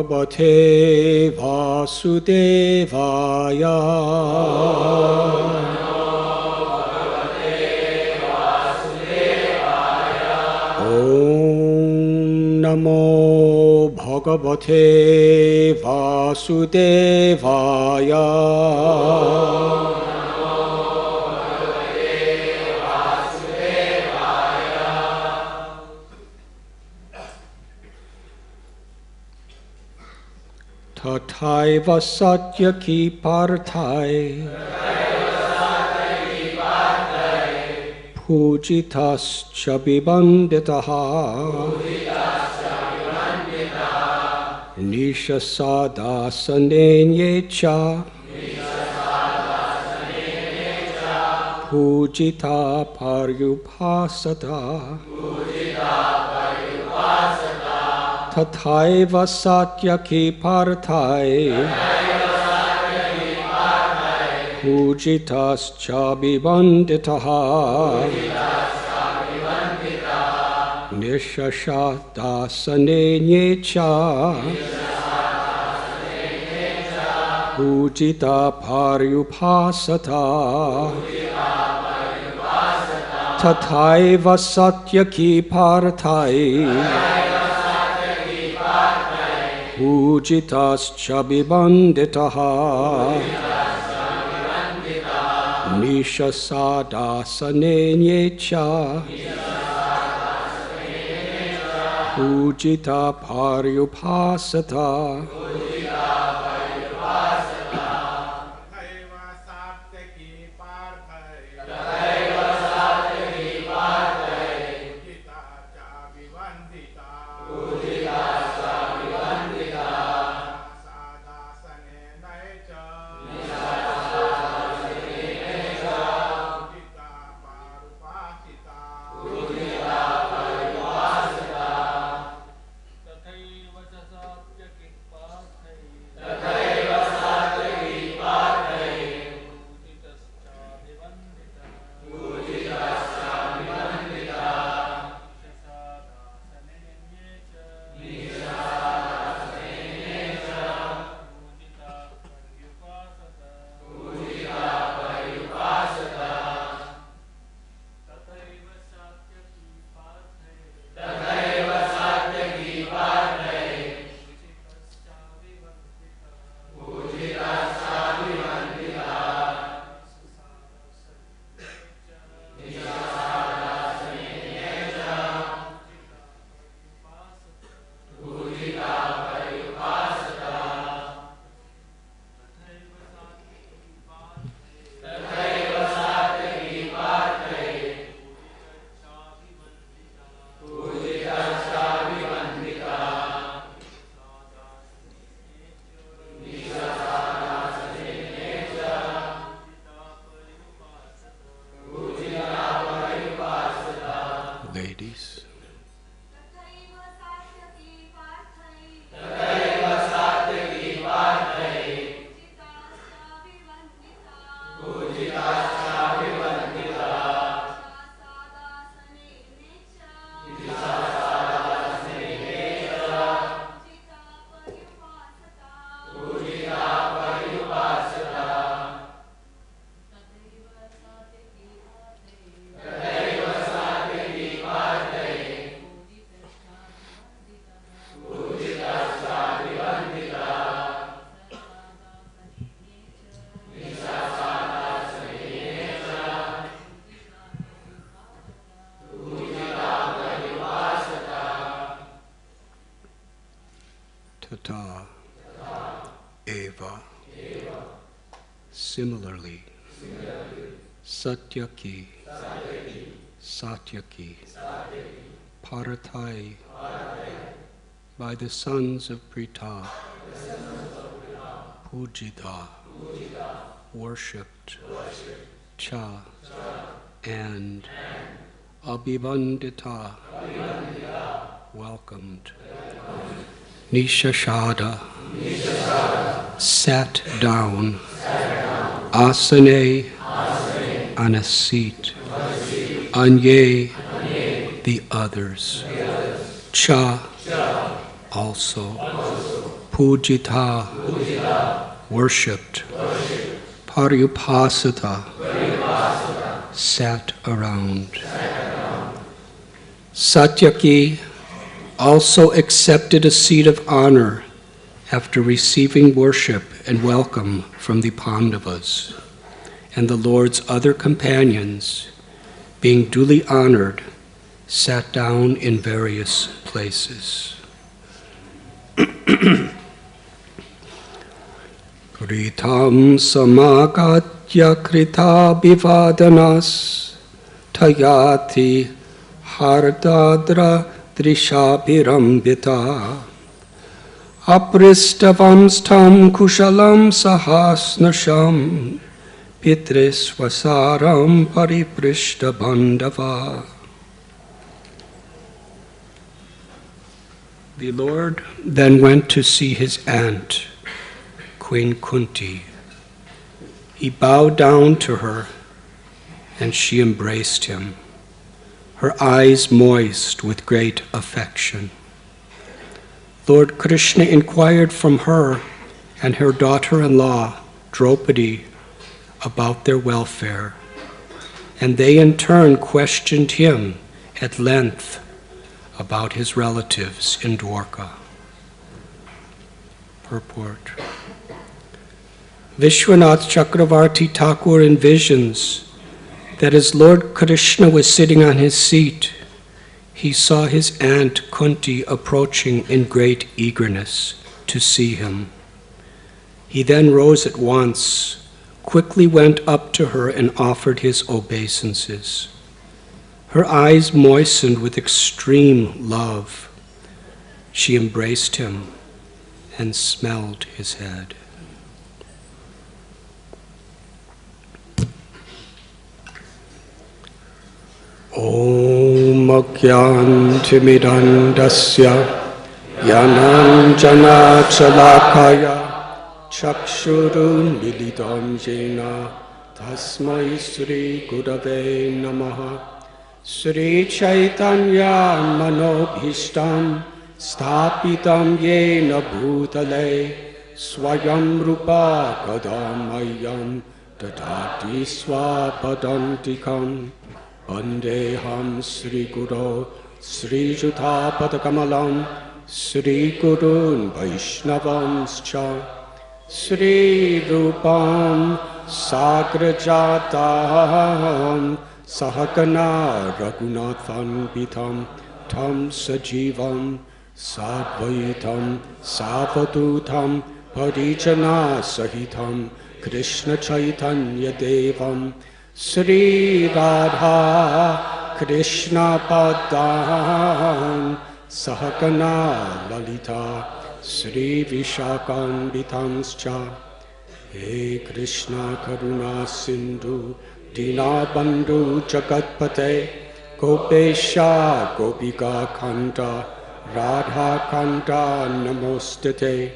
Bhagavate Vasudevaya. Om Namo Bhagavate Vasudevaya. Tathaiva Satyaki Parthai Pujitascha Vibanditaha Nishasadasanenyecha Pujita Paryupasata Tathaiva Satyaki Parthai Pujitascha Vibanditaha Nishashadasanenyecha Pujita Paryupasata Tathaiva Satyaki Parthai Pujitascha Vibanditaha Nishasadasanenyecha Pujita Paryupasata Tata Eva. Similarly, Satyaki, Satyaki, Parathai, by the sons of Pritha, Pujita, worshipped, Cha, and Abhivandita, welcomed, Nishashada, sat down, Asane, on a seat, Anye, the others, Cha, also, pujita, worshipped, pariyupasita, sat around. Satyaki also accepted a seat of honor after receiving worship and welcome from the Pandavas, and the Lord's other companions, being duly honored, sat down in various places. Kritam samagatya krita bivadanas tayati hardadra drishabhirambita apristavam stam kushalam sahasnasham pitrisvasaram pariprishta bandava. The Lord then went to see his aunt, Queen Kunti. He bowed down to her, and she embraced him, her eyes moist with great affection. Lord Krishna inquired from her and her daughter-in-law, Draupadi, about their welfare, and they in turn questioned him at length about his relatives in Dwarka. Purport. Vishwanath Chakravarti Thakur envisions that as Lord Krishna was sitting on his seat, he saw his aunt Kunti approaching in great eagerness to see him. He then rose at once, quickly went up to her and offered his obeisances. Her eyes moistened with extreme love. She embraced him and smelled his head. Om Agyantimidandasya Yananjana Chalakaya Chakshurun Milidam Jena Tasmai Sri Gurave Namaha Sri Chaitanya Manobhishtam Sthapitam Yena Bhutale Swayam Rupa Kadamayam Dadati Swapadantikam Vandeham Sri Guru Sri Jutha Padakamalam Sri Gurun Vaishnavamscha Sri Rupam Sagrajatam Sahakana Raghunathan Pitham Tam Sajivam Sadvaitam Savadutam Parijana Sahitam Krishna Chaitanya Devam Sri Radha Krishna Padam Sahakana Lalita Sri Vishakam Vitamscha He Krishna Karuna Sindhu Dina Bandhu Jagatpate Gopesha Gopika Kanta Radha Kanta Namostate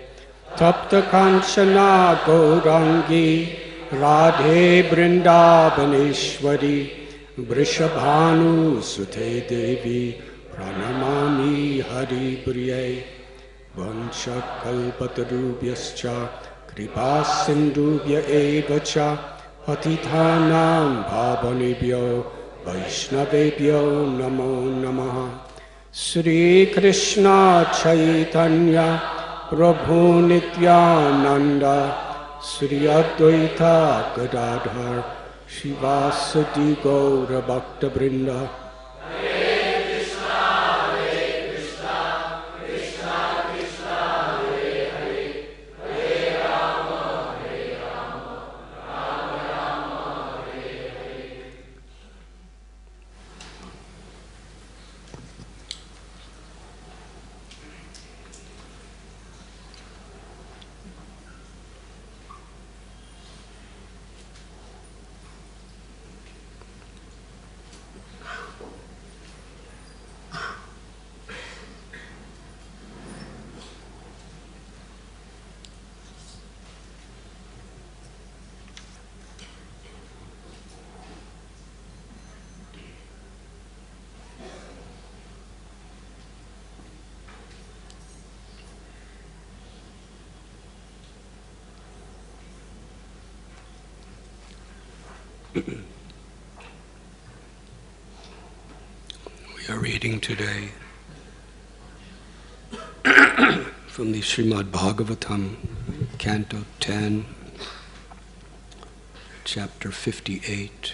Tapta Kanchana Gaurangi Radhe Vrindavaneshwari Vrishabhanu Sute Devi Pranamami Hari Priye Vancha Kalpatarubhyascha Kripa Sindhubhya Evacha Patithanam Bhavanebhyo Vaishnavebhyo Namo Namaha Sri Krishna Chaitanya Prabhu Nityananda Sri Advaita Gadadhar Shivasati Gaura Bhakta Vrinda Hare Krishna, Krishna Krishna, Hare Hare, Hare Rama, Rama Rama, Hare Hare. We are reading today from the Srimad Bhagavatam, Canto 10, Chapter 58,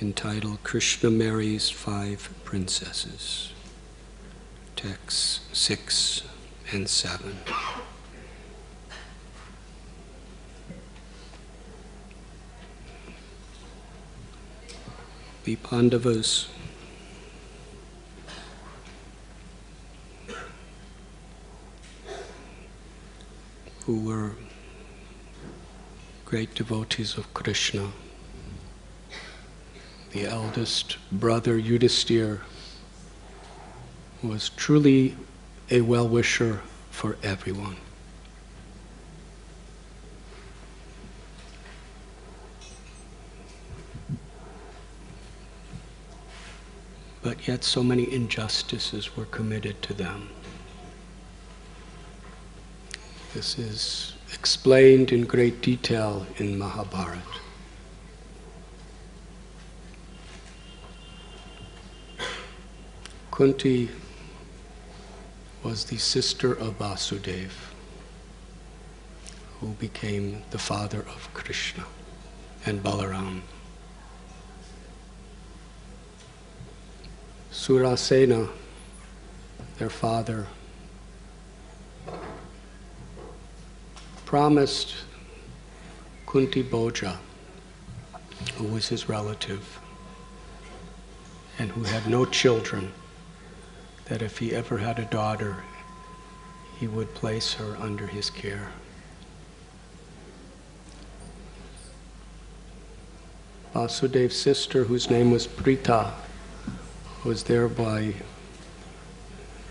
entitled Krishna Marries 5 Princesses, texts 6 and 7. The Pandavas who were great devotees of Krishna. The eldest brother, Yudhisthira, was truly a well-wisher for everyone. But yet so many injustices were committed to them. This is explained in great detail in Mahabharata. Kunti was the sister of Vasudeva, who became the father of Krishna and Balaram. Surasena, their father, promised Kunti Bhoja, who was his relative and who had no children, that if he ever had a daughter, he would place her under his care. Vasudeva's sister, whose name was Prita, was thereby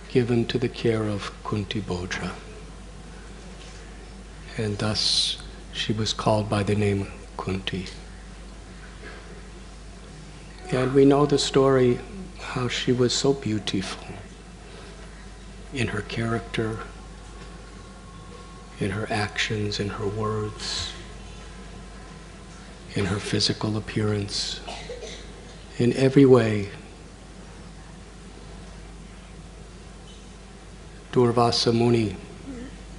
given to the care of Kunti Bhoja. And thus she was called by the name Kunti. And we know the story, how she was so beautiful in her character, in her actions, in her words, in her physical appearance, in every way. Durvasa Muni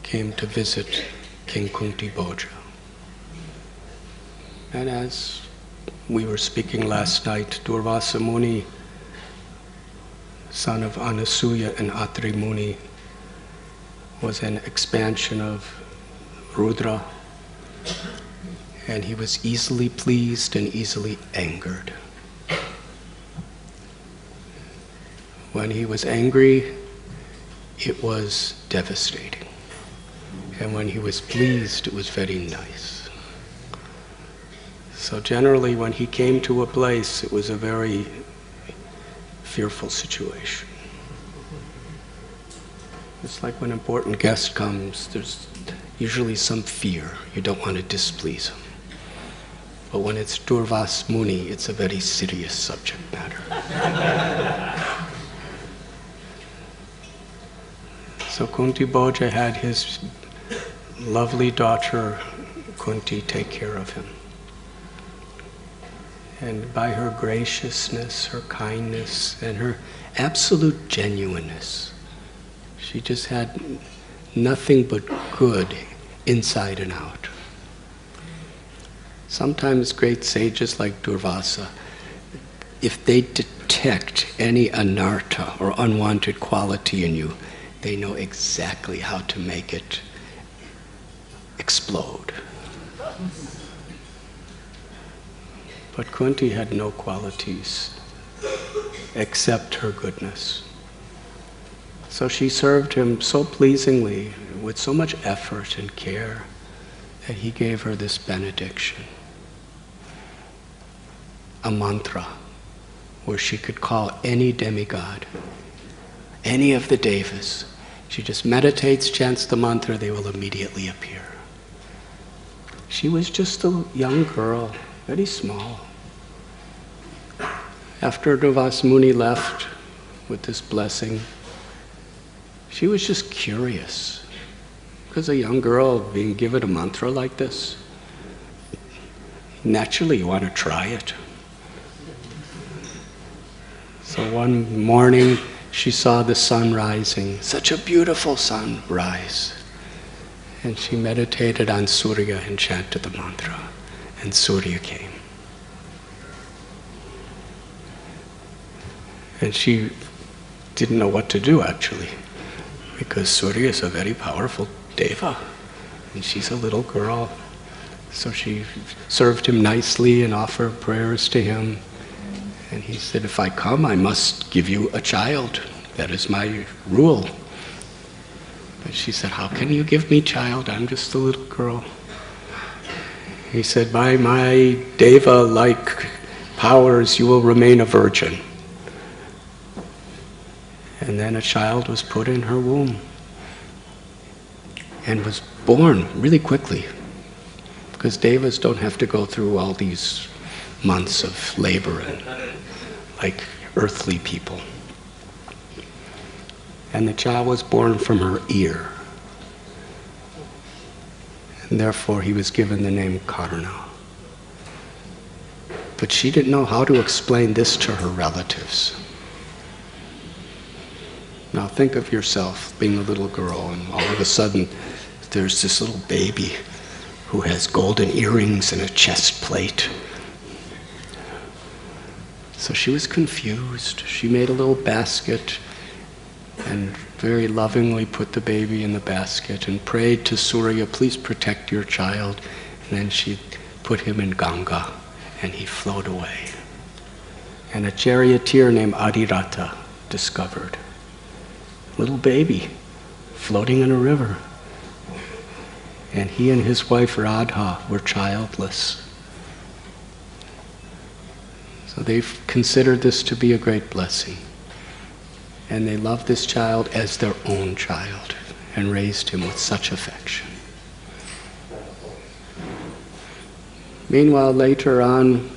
came to visit King Kunti Bhoja. And as we were speaking last night, Durvasa Muni, son of Anasuya and Atri Muni, was an expansion of Rudra, and he was easily pleased and easily angered. When he was angry, it was devastating. And when he was pleased, it was very nice. So generally, when he came to a place, it was a very fearful situation. It's like when an important guest comes, there's usually some fear. You don't want to displease him. But when it's Durvas Muni, it's a very serious subject matter. So Kunti Bhoja had his lovely daughter Kunti take care of him. And by her graciousness, her kindness, and her absolute genuineness, she just had nothing but good inside and out. Sometimes great sages like Durvasa, if they detect any anartha or unwanted quality in you, they know exactly how to make it explode. But Kunti had no qualities except her goodness. So she served him so pleasingly, with so much effort and care, that he gave her this benediction, a mantra where she could call any demigod, any of the devas. She just meditates, chants the mantra, they will immediately appear. She was just a young girl, very small. After Durvas Muni left with this blessing, she was just curious. Because a young girl being given a mantra like this, naturally you want to try it. So one morning she saw the sun rising, such a beautiful sunrise. And she meditated on Surya and chanted the mantra, and Surya came. And she didn't know what to do actually, because Surya is a very powerful deva, and she's a little girl. So she served him nicely and offered prayers to him. And he said, if I come, I must give you a child. That is my rule. But she said, how can you give me child? I'm just a little girl. He said, by my deva-like powers, you will remain a virgin. And then a child was put in her womb and was born really quickly, because devas don't have to go through all these months of labor and like earthly people. And the child was born from her ear. And therefore he was given the name Karna. But she didn't know how to explain this to her relatives. Now think of yourself being a little girl, and all of a sudden there's this little baby who has golden earrings and a chest plate. So she was confused. She made a little basket and very lovingly put the baby in the basket and prayed to Surya, please protect your child. And then she put him in Ganga and he flowed away. And a charioteer named Adiratha discovered a little baby floating in a river. And he and his wife Radha were childless. So they've considered this to be a great blessing. And they loved this child as their own child and raised him with such affection. Meanwhile, later on,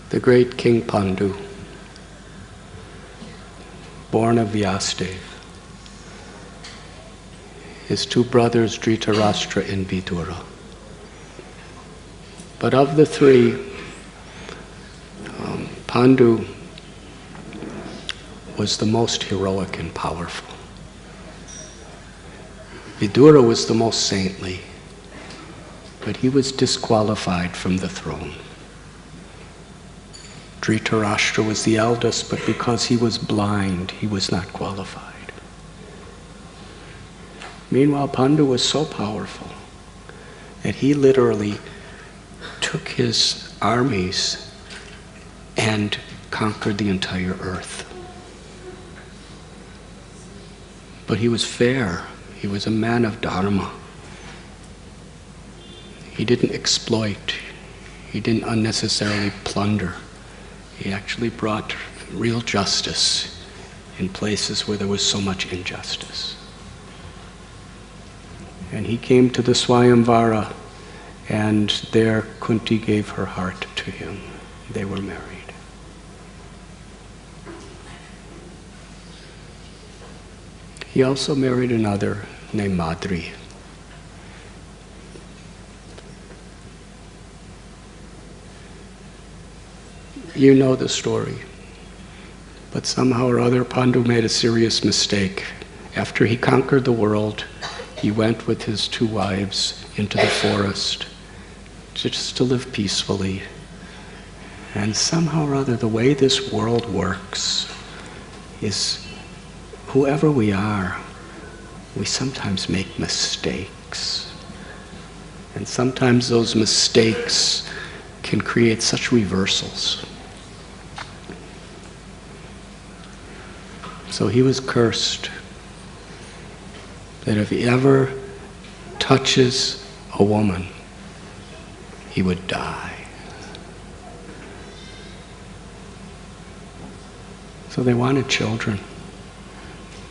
the great King Pandu, born of Vyasadeva, his two brothers Dhritarashtra and Vidura. But of the three, Pandu was the most heroic and powerful. Vidura was the most saintly, but he was disqualified from the throne. Dhritarashtra was the eldest, but because he was blind, he was not qualified. Meanwhile, Pandu was so powerful that he literally took his armies and conquered the entire earth. But he was fair. He was a man of dharma. He didn't exploit. He didn't unnecessarily plunder. He actually brought real justice in places where there was so much injustice. And he came to the Swayamvara, and there Kunti gave her heart to him. They were married. He also married another named Madri. You know the story. But somehow or other, Pandu made a serious mistake. After he conquered the world, he went with his two wives into the forest just to live peacefully. And somehow or other, the way this world works is whoever we are, we sometimes make mistakes. And sometimes those mistakes can create such reversals. So he was cursed that if he ever touches a woman, he would die. So they wanted children.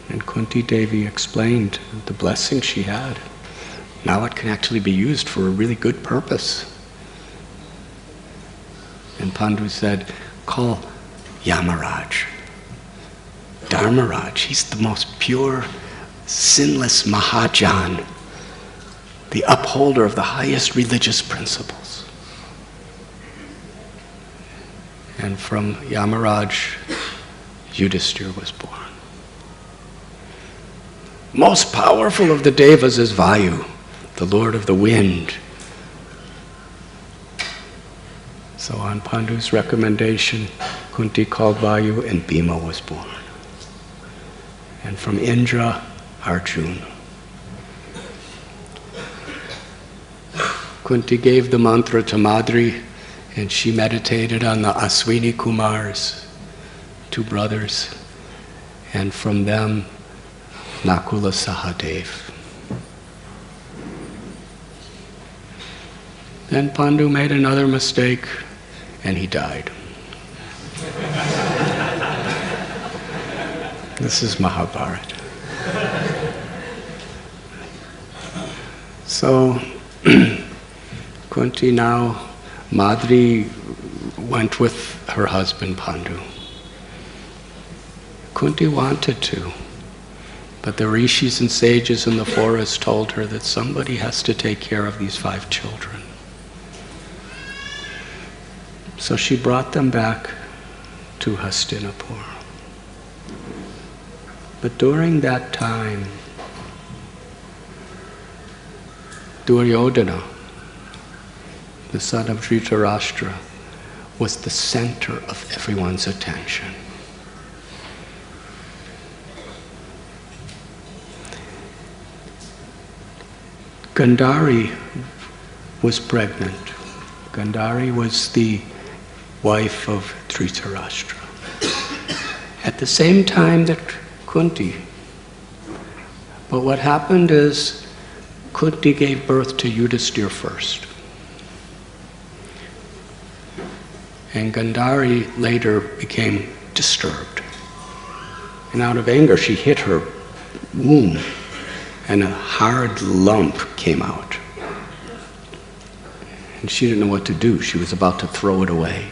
And Kunti Devi explained the blessing she had. Now it can actually be used for a really good purpose. And Pandu said, call Yamaraj, Dharmaraj. He's the most pure, sinless Mahajan the upholder of the highest religious principles. And from Yamaraj, Yudhishthira was born. Most powerful of the devas is Vayu, the lord of the wind. So on Pandu's recommendation, Kunti called Vayu and Bhima was born. And from Indra, Arjuna. Kunti gave the mantra to Madri, and she meditated on the Aswini Kumars, 2 brothers, and from them, Nakula Sahadev. Then Pandu made another mistake, and he died. This is Mahabharata. So, Kunti now, Madri went with her husband Pandu. Kunti wanted to, but the rishis and sages in the forest told her that somebody has to take care of these 5 children. So she brought them back to Hastinapur. But during that time, Duryodhana, the son of Dhritarashtra, was the center of everyone's attention. Gandhari was pregnant. Gandhari was the wife of Dhritarashtra. At the same time that Kunti. But what happened is Kunti gave birth to Yudhishthira first. And Gandhari later became disturbed. And out of anger, she hit her womb, and a hard lump came out. And she didn't know what to do. She was about to throw it away.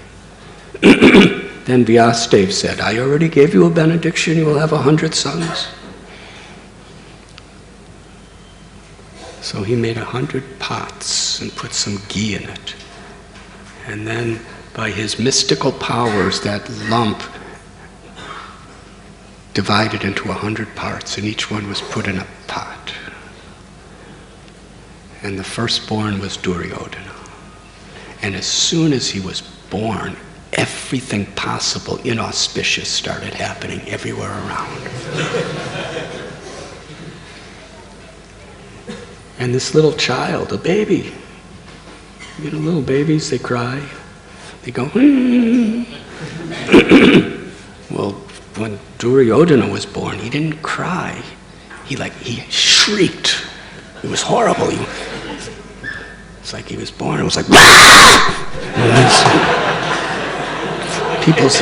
Then Vyasadeva said, I already gave you a benediction, you will have 100 sons. So he made 100 pots and put some ghee in it. And then by his mystical powers, that lump divided into 100 parts, and each one was put in a pot. And the firstborn was Duryodhana. And as soon as he was born, everything possible inauspicious started happening everywhere around. And this little child, a baby, you know, little babies, they cry, they go, Well, when Duryodhana was born, he didn't cry. He shrieked. It was horrible. It's like he was born, it was like, people's,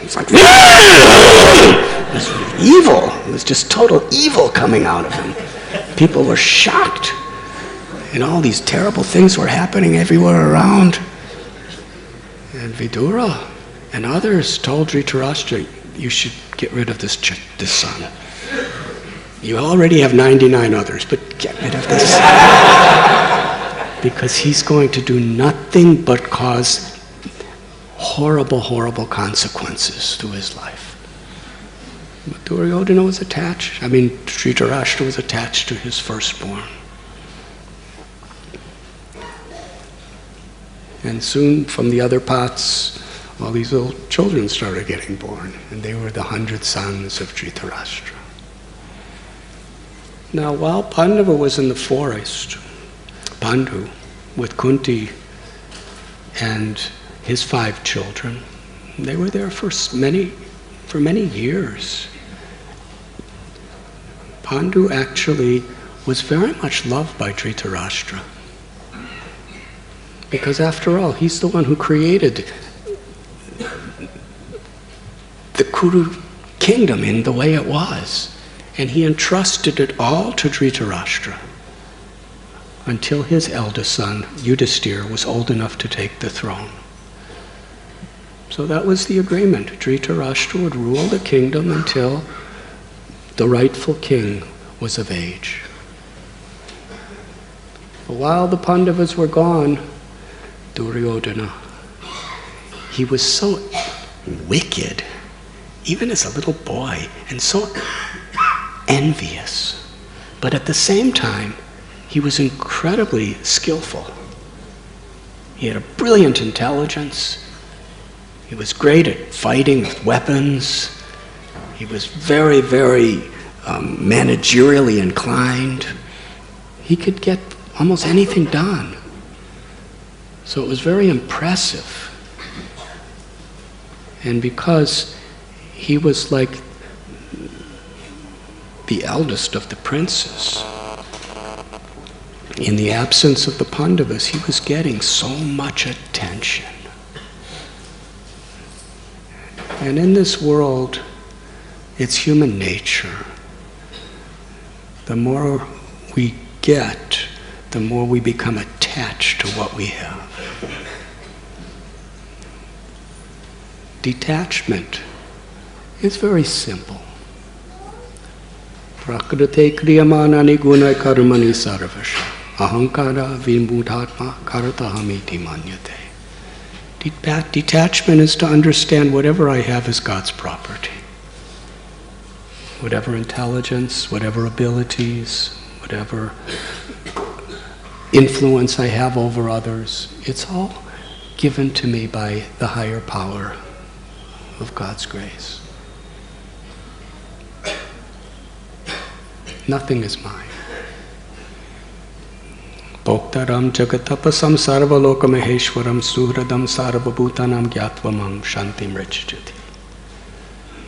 it's like, it was evil. It was just total evil coming out of him. People were shocked. And all these terrible things were happening everywhere around. And Vidura and others told Dhritarashtra, you should get rid of this son. You already have 99 others, but get rid of this. Because he's going to do nothing but cause horrible, horrible consequences to his life. But Duryodhana was attached. Dhritarashtra was attached to his firstborn. And soon from the other pots, all these little children started getting born. And they were the 100 sons of Dhritarashtra. Now, while Pandava was in the forest, Pandu, with Kunti and his 5 children, they were there for many years. Pandu actually was very much loved by Dhritarashtra. Because after all, he's the one who created the Kuru kingdom in the way it was. And he entrusted it all to Dhritarashtra until his eldest son, Yudhishthira, was old enough to take the throne. So that was the agreement. Dhritarashtra would rule the kingdom until the rightful king was of age. But while the Pandavas were gone, Duryodhana, he was so wicked, even as a little boy, and so envious. But at the same time, he was incredibly skillful. He had a brilliant intelligence. He was great at fighting with weapons. He was very, very managerially inclined. He could get almost anything done. So it was very impressive. And because he was like the eldest of the princes, in the absence of the Pandavas, he was getting so much attention. And in this world, it's human nature. The more we get, the more we become attached to what we have. Detachment is very simple. Prakrite kriyamanani gunai karmani sarvasha ahankara vimudhatma karatahamiti manyate. Detachment is to understand whatever I have is God's property. Whatever intelligence, whatever abilities, whatever influence I have over others, it's all given to me by the higher power of God's grace. Nothing is mine. Bhoktaram jagatapasam sarvalokamaheshwaram suhradam sarvabhutanam gyatvam shantim richajati.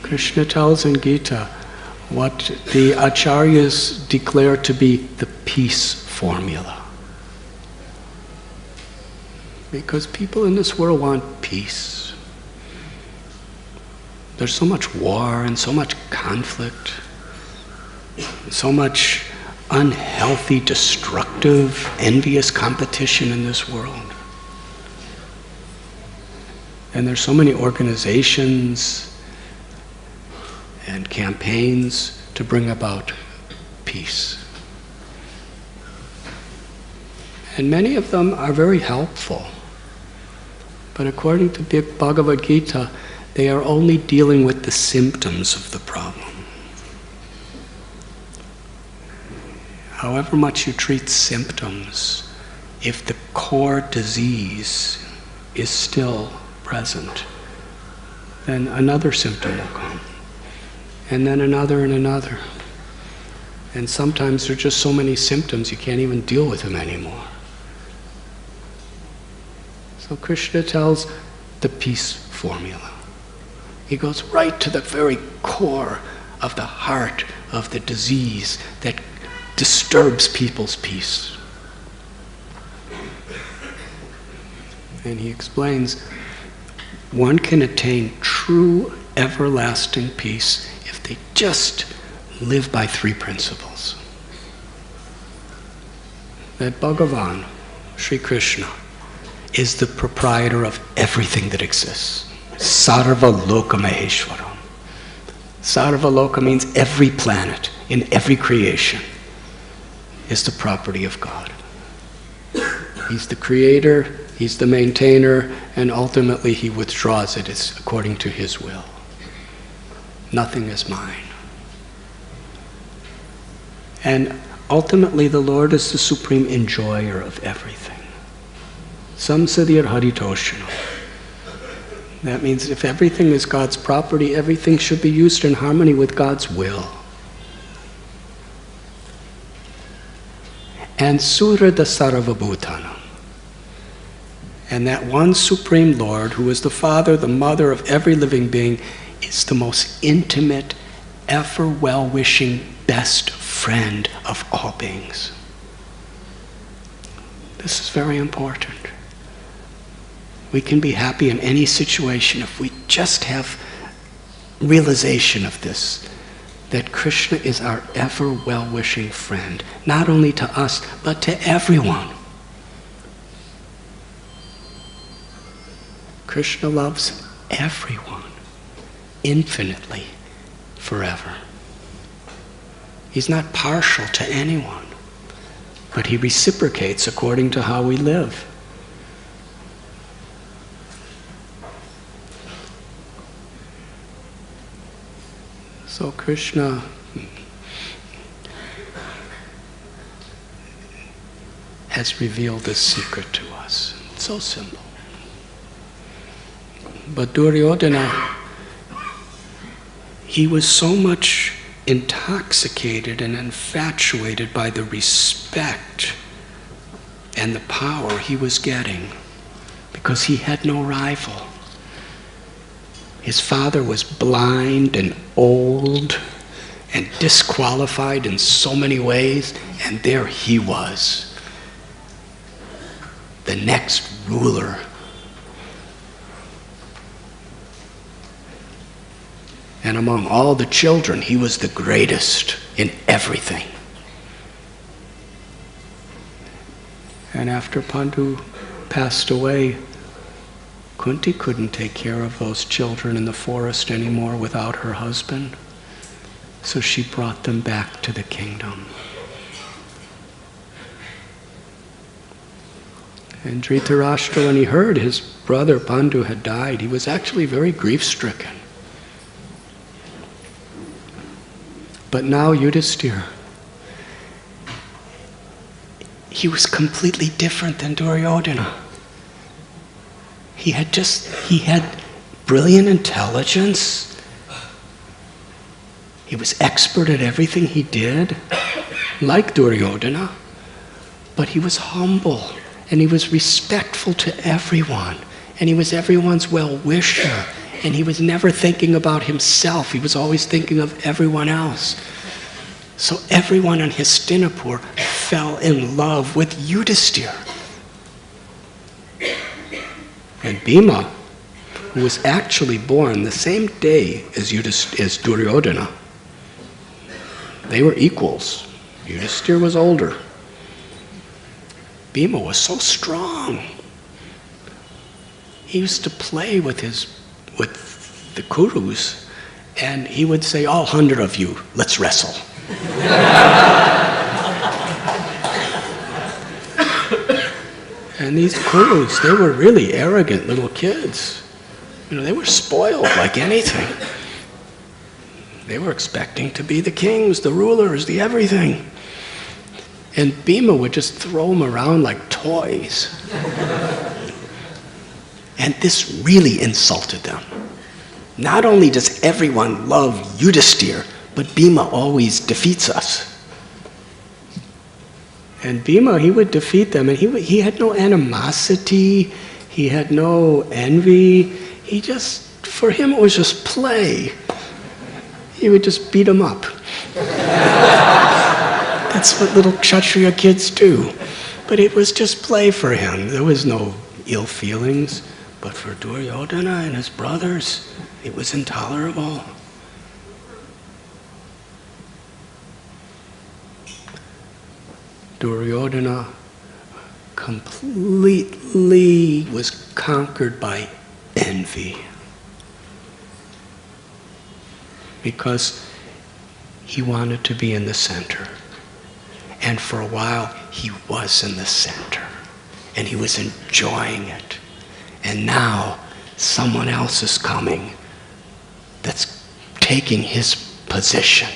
Krishna tells in Gita what the acharyas declare to be the peace formula. Because people in this world want peace. There's so much war and so much conflict, so much unhealthy, destructive, envious competition in this world. And there's so many organizations and campaigns to bring about peace. And many of them are very helpful. But according to Bhagavad Gita, they are only dealing with the symptoms of the problem. However much you treat symptoms, if the core disease is still present, then another symptom will come. And then another and another. And sometimes there are just so many symptoms you can't even deal with them anymore. So Krishna tells the peace formula. He goes right to the very core of the heart of the disease that disturbs people's peace. And he explains, one can attain true everlasting peace if they just live by three principles. That Bhagavan, Sri Krishna, is the proprietor of everything that exists. Sarva Loka Maheshwaram. Sarva Loka means every planet in every creation is the property of God. He's the creator, he's the maintainer, and ultimately he withdraws it according to his will. Nothing is mine. And ultimately the Lord is the supreme enjoyer of everything. Samsadir Haritoshanam. That means if everything is God's property, everything should be used in harmony with God's will. And Surada Sarvabhutanam. And that one Supreme Lord, who is the Father, the Mother of every living being, is the most intimate, ever well-wishing, best friend of all beings. This is very important. We can be happy in any situation if we just have realization of this, that Krishna is our ever well-wishing friend, not only to us, but to everyone. Krishna loves everyone, infinitely, forever. He's not partial to anyone, but he reciprocates according to how we live. So Krishna has revealed this secret to us. It's so simple. But Duryodhana, he was so much intoxicated and infatuated by the respect and the power he was getting because he had no rival. His father was blind and old and disqualified in so many ways, and there he was, the next ruler. And among all the children, he was the greatest in everything. And after Pandu passed away, Kunti couldn't take care of those children in the forest anymore without her husband. So she brought them back to the kingdom. And Dhritarashtra, when he heard his brother Pandu had died, he was actually very grief-stricken. But now Yudhisthira, he was completely different than Duryodhana. He had brilliant intelligence. He was expert at everything he did, like Duryodhana, but he was humble and he was respectful to everyone, and he was everyone's well-wisher, and he was never thinking about himself. He was always thinking of everyone else. So everyone in Hastinapur fell in love with Yudhisthira. And Bhima, who was actually born the same day as Duryodhana, they were equals. Yudhisthira was older. Bhima was so strong. He used to play with the Kurus, and he would say, "All 100 of you, let's wrestle." And these Kurus, they were really arrogant little kids. They were spoiled like anything. They were expecting to be the kings, the rulers, the everything. And Bhima would just throw them around like toys. And this really insulted them. Not only does everyone love Yudhisthira, but Bhima always defeats us. And Bhima, he would defeat them, and he had no animosity, he had no envy. For him it was just play. He would just beat them up. That's what little Kshatriya kids do. But it was just play for him. There was no ill feelings. But for Duryodhana and his brothers, it was intolerable. Duryodhana completely was conquered by envy. Because he wanted to be in the center. And for a while, he was in the center. And he was enjoying it. And now, someone else is coming that's taking his position.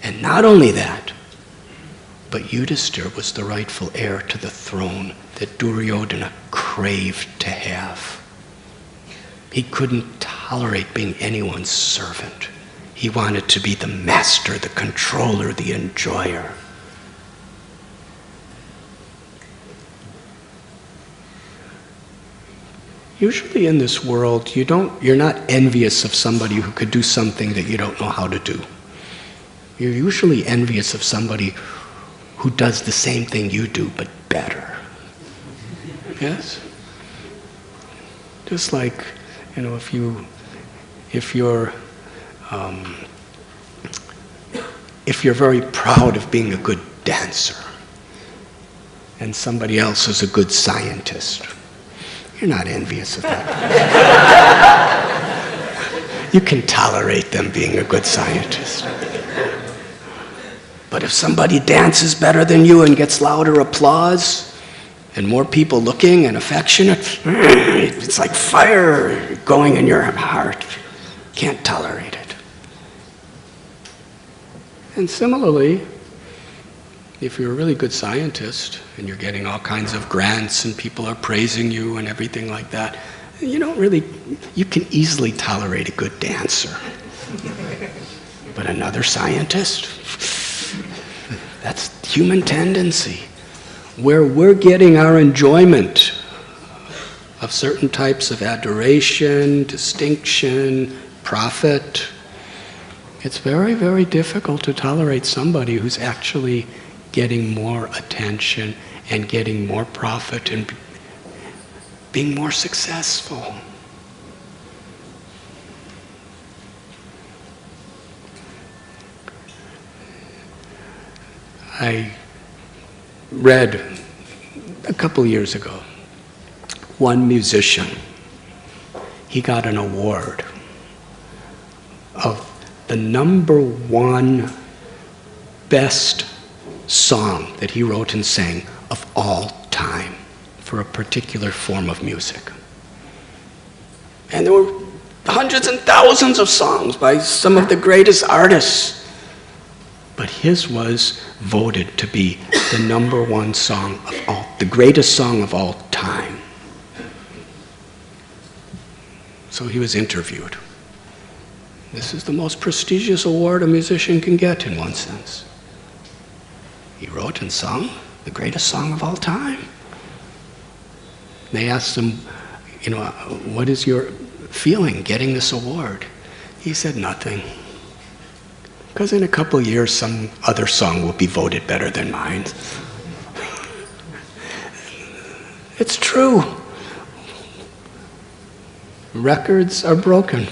And not only that, but Yudhisthira was the rightful heir to the throne that Duryodhana craved to have. He couldn't tolerate being anyone's servant. He wanted to be the master, the controller, the enjoyer. Usually in this world, you're not envious of somebody who could do something that you don't know how to do. You're usually envious of somebody who does the same thing you do, but better. Yes? Just like, if you're very proud of being a good dancer, and somebody else is a good scientist, you're not envious of that. You can tolerate them being a good scientist. But if somebody dances better than you and gets louder applause, and more people looking and affectionate, it's like fire going in your heart. Can't tolerate it. And similarly, if you're a really good scientist and you're getting all kinds of grants and people are praising you and everything like that, you can easily tolerate a good dancer. But another scientist? That's human tendency. Where we're getting our enjoyment of certain types of adoration, distinction, profit, it's very, very difficult to tolerate somebody who's actually getting more attention and getting more profit and being more successful. I read a couple years ago, one musician, he got an award of the #1 best song that he wrote and sang of all time for a particular form of music. And there were hundreds and thousands of songs by some of the greatest artists. But his was voted to be the #1 song of all, the greatest song of all time. So he was interviewed. This is the most prestigious award a musician can get in one sense. He wrote and sung the greatest song of all time. They asked him, what is your feeling getting this award? He said, nothing. Because in a couple of years, some other song will be voted better than mine. It's true. Records are broken.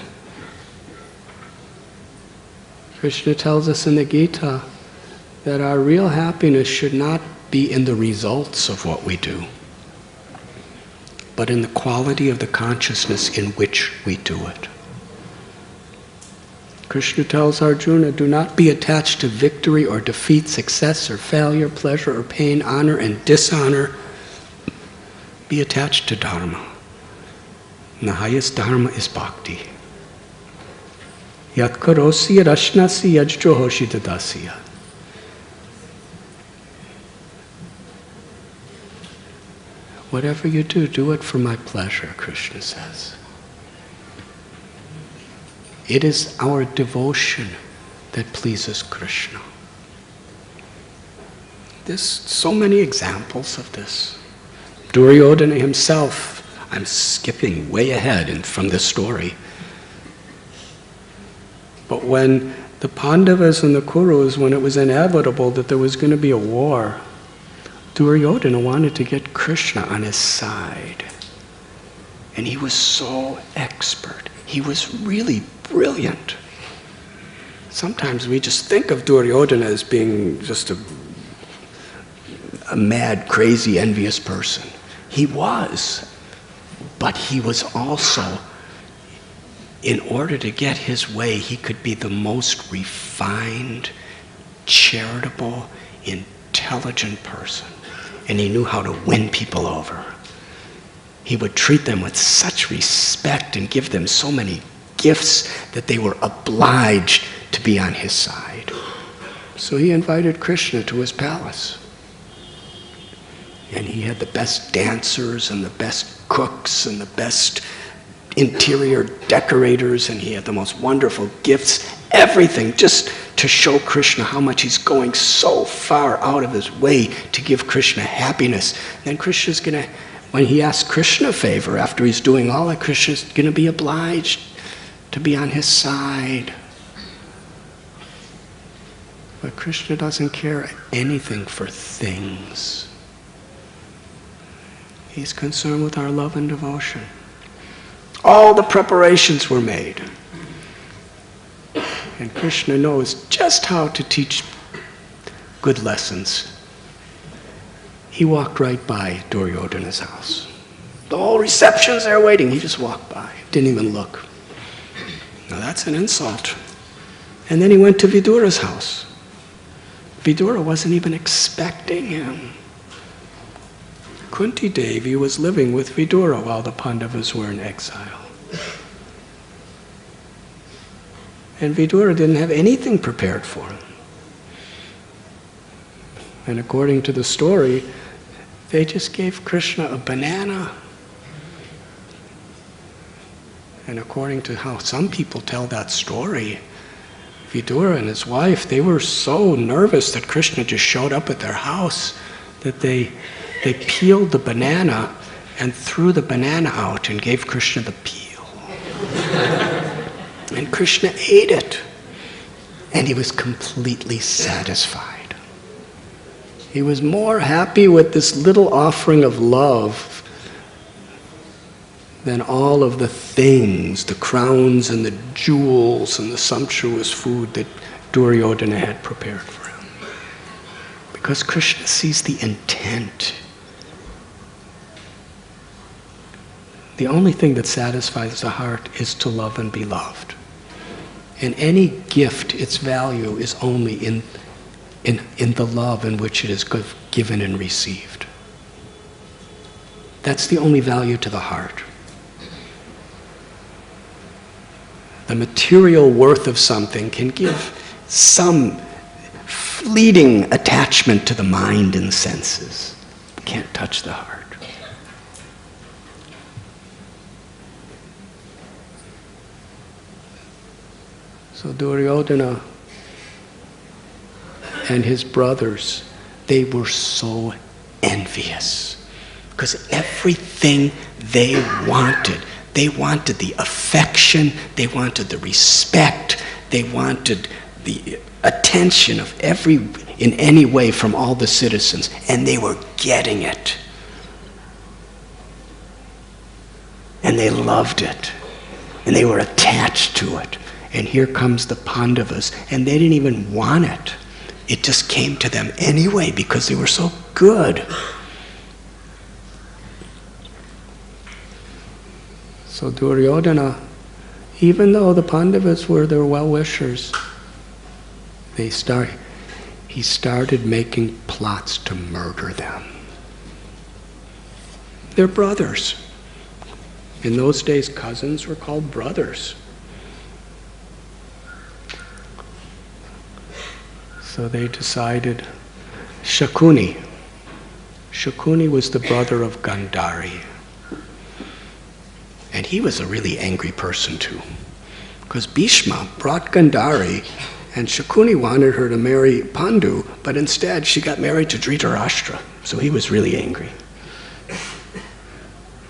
Krishna tells us in the Gita that our real happiness should not be in the results of what we do, but in the quality of the consciousness in which we do it. Krishna tells Arjuna, do not be attached to victory or defeat, success or failure, pleasure or pain, honor and dishonor. Be attached to Dharma. And the highest Dharma is bhakti. Yat karosi rashnasi yajjo hoshi dadasiya. Whatever you do it for my pleasure, Krishna says. It is our devotion that pleases Krishna. There's so many examples of this. Duryodhana himself, I'm skipping way ahead from this story. But when the Pandavas and the Kurus, when it was inevitable that there was going to be a war, Duryodhana wanted to get Krishna on his side. And he was so expert. He was really brilliant. Sometimes we just think of Duryodhana as being just a mad, crazy, envious person. He was. But he was also, in order to get his way, he could be the most refined, charitable, intelligent person. And he knew how to win people over. He would treat them with such respect and give them so many gifts that they were obliged to be on his side. So he invited Krishna to his palace. And he had the best dancers and the best cooks and the best interior decorators, and he had the most wonderful gifts, everything, just to show Krishna how much he's going so far out of his way to give Krishna happiness. Then Krishna's going to, when he asks Krishna a favor after he's doing all that, Krishna's going to be obliged to be on his side. But Krishna doesn't care anything for things. He's concerned with our love and devotion. All the preparations were made. And Krishna knows just how to teach good lessons. He walked right by Duryodhana's house. The whole reception's there waiting. He just walked by, didn't even look. Now that's an insult. And then he went to Vidura's house. Vidura wasn't even expecting him. Kunti Devi was living with Vidura while the Pandavas were in exile. And Vidura didn't have anything prepared for him. And according to the story, they just gave Krishna a banana. And according to how some people tell that story, Vidura and his wife, they were so nervous that Krishna just showed up at their house that they peeled the banana and threw the banana out and gave Krishna the peel. And Krishna ate it. And he was completely satisfied. He was more happy with this little offering of love than all of the things, the crowns and the jewels and the sumptuous food that Duryodhana had prepared for him. Because Krishna sees the intent. The only thing that satisfies the heart is to love and be loved. And any gift, its value is only in the love in which it is given and received. That's the only value to the heart. The material worth of something can give some fleeting attachment to the mind and senses. Can't touch the heart. So Duryodhana and his brothers, they were so envious. Because everything they wanted the affection, they wanted the respect, they wanted the attention of in any way from all the citizens, and they were getting it. And they loved it, and they were attached to it. And here comes the Pandavas, and they didn't even want it. It just came to them anyway because they were so good. So Duryodhana, even though the Pandavas were their well-wishers, he started making plots to murder them. They're brothers. In those days, cousins were called brothers. So they decided, Shakuni was the brother of Gandhari. And he was a really angry person too. Because Bhishma brought Gandhari, and Shakuni wanted her to marry Pandu, but instead she got married to Dhritarashtra. So he was really angry.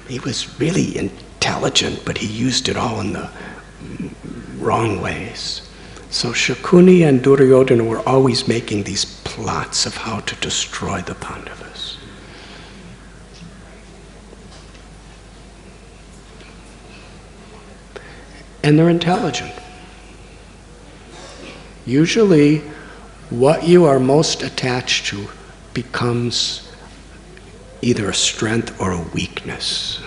He was really intelligent, but he used it all in the wrong ways. So Shakuni and Duryodhana were always making these plots of how to destroy the Pandavas. And they're intelligent. Usually, what you are most attached to becomes either a strength or a weakness.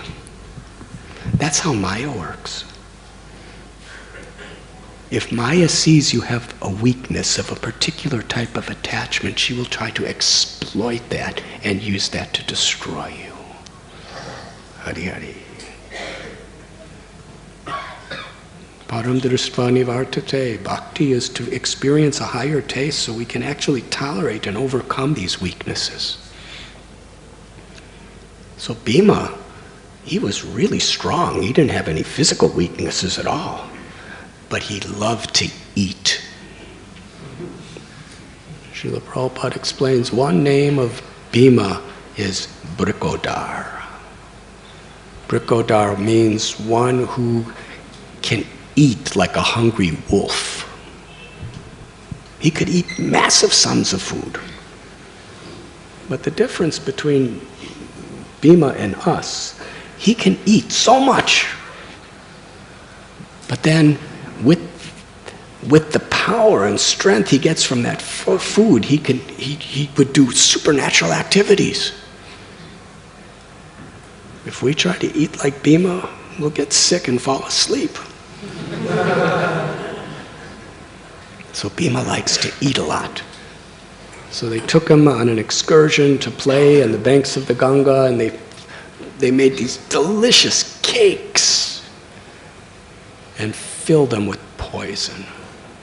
That's how Maya works. If Maya sees you have a weakness of a particular type of attachment, she will try to exploit that and use that to destroy you. Hari Hari. Param Dristvani Vartate. Bhakti is to experience a higher taste so we can actually tolerate and overcome these weaknesses. So Bhima, he was really strong. He didn't have any physical weaknesses at all. But he loved to eat. Srila Prabhupada explains one name of Bhima is Brikodar. Brikodar means one who can eat like a hungry wolf. He could eat massive sums of food. But the difference between Bhima and us, he can eat so much. But then with the power and strength he gets from that food, he would do supernatural activities. If we try to eat like Bhima, we'll get sick and fall asleep. So Bhima likes to eat a lot. So they took him on an excursion to play on the banks of the Ganga, and they made these delicious cakes and filled them with poison.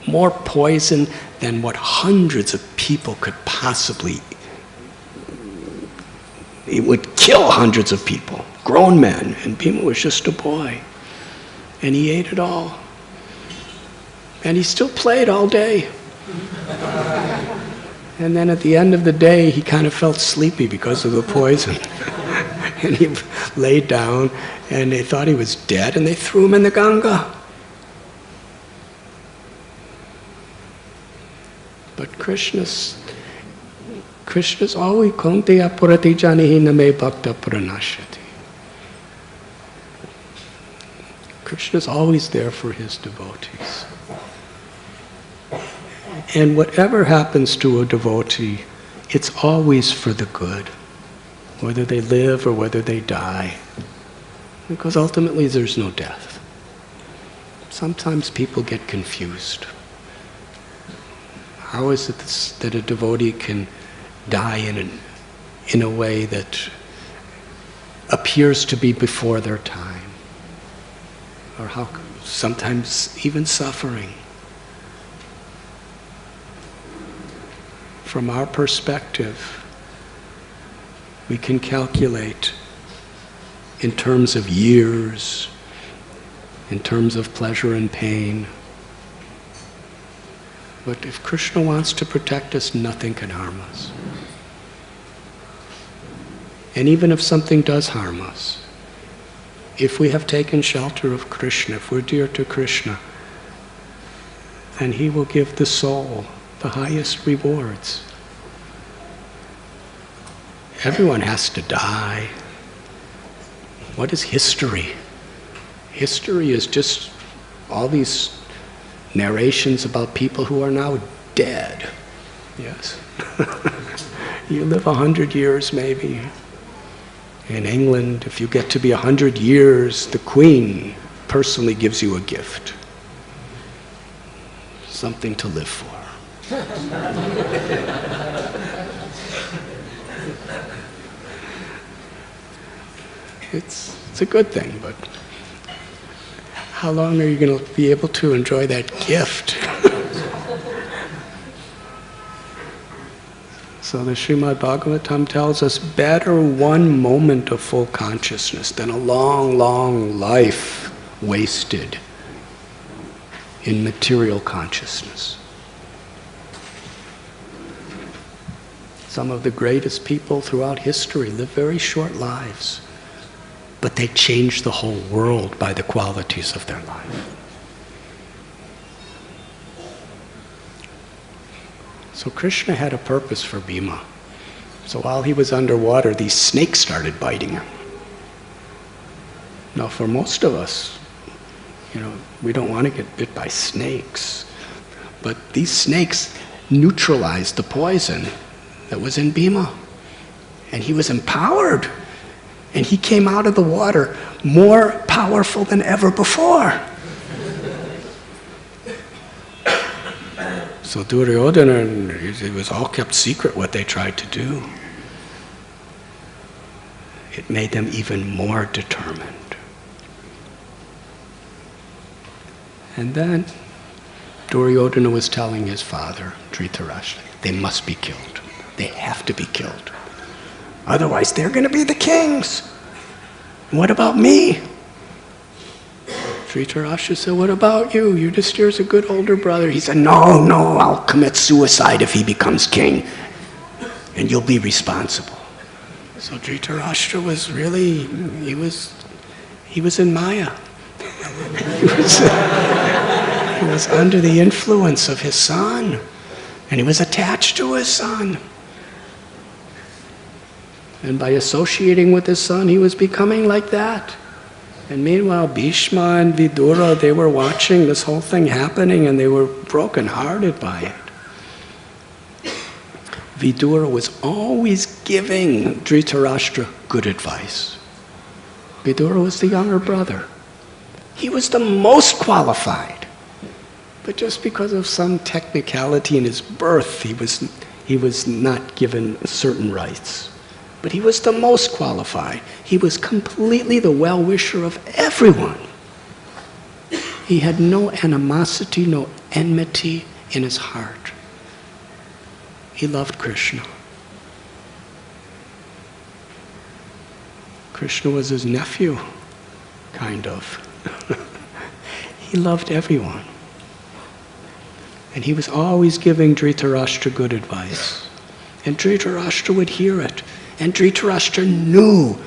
More poison than what hundreds of people could possibly. It would kill hundreds of people, grown men, and Bhima was just a boy. And he ate it all. And he still played all day. And then at the end of the day, he kind of felt sleepy because of the poison. And he laid down, and they thought he was dead, and they threw him in the Ganga. But Krishna's always konteya purati janihi name bhakta pranashyati. Krishna's always there for his devotees. And whatever happens to a devotee, it's always for the good, whether they live or whether they die, because ultimately there's no death. Sometimes people get confused. How is it that a devotee can die in a way that appears to be before their time? Or how sometimes even suffering. From our perspective, we can calculate in terms of years, in terms of pleasure and pain. But if Krishna wants to protect us, nothing can harm us. And even if something does harm us, if we have taken shelter of Krishna, if we're dear to Krishna, then he will give the soul the highest rewards. Everyone has to die. What is history? History is just all these narrations about people who are now dead. Yes. You live 100 years maybe. In England, if you get to be 100 years, the Queen personally gives you a gift. Something to live for. It's a good thing, but how long are you going to be able to enjoy that gift? So the Srimad Bhagavatam tells us, better one moment of full consciousness than a long, long life wasted in material consciousness. Some of the greatest people throughout history live very short lives, but they changed the whole world by the qualities of their life. So Krishna had a purpose for Bhima. So while he was underwater, these snakes started biting him. Now for most of us, we don't want to get bit by snakes. But these snakes neutralized the poison that was in Bhima. And he was empowered. And he came out of the water more powerful than ever before. So Duryodhana, it was all kept secret what they tried to do. It made them even more determined. And then Duryodhana was telling his father, Dhritarashtra, they must be killed. They have to be killed. Otherwise they're going to be the kings. What about me? Dhritarashtra said, what about you? Yudhishthira's a good older brother. He said, no, I'll commit suicide if he becomes king. And you'll be responsible. So Dhritarashtra was really, he was in Maya. He was under the influence of his son. And he was attached to his son. And by associating with his son, he was becoming like that. And meanwhile, Bhishma and Vidura, they were watching this whole thing happening and they were brokenhearted by it. Vidura was always giving Dhritarashtra good advice. Vidura was the younger brother. He was the most qualified. But just because of some technicality in his birth, He was not given certain rights. But he was the most qualified. He was completely the well-wisher of everyone. He had no animosity, no enmity in his heart. He loved Krishna. Krishna was his nephew, kind of. He loved everyone. And he was always giving Dhritarashtra good advice. And Dhritarashtra would hear it. And Dhritarashtra knew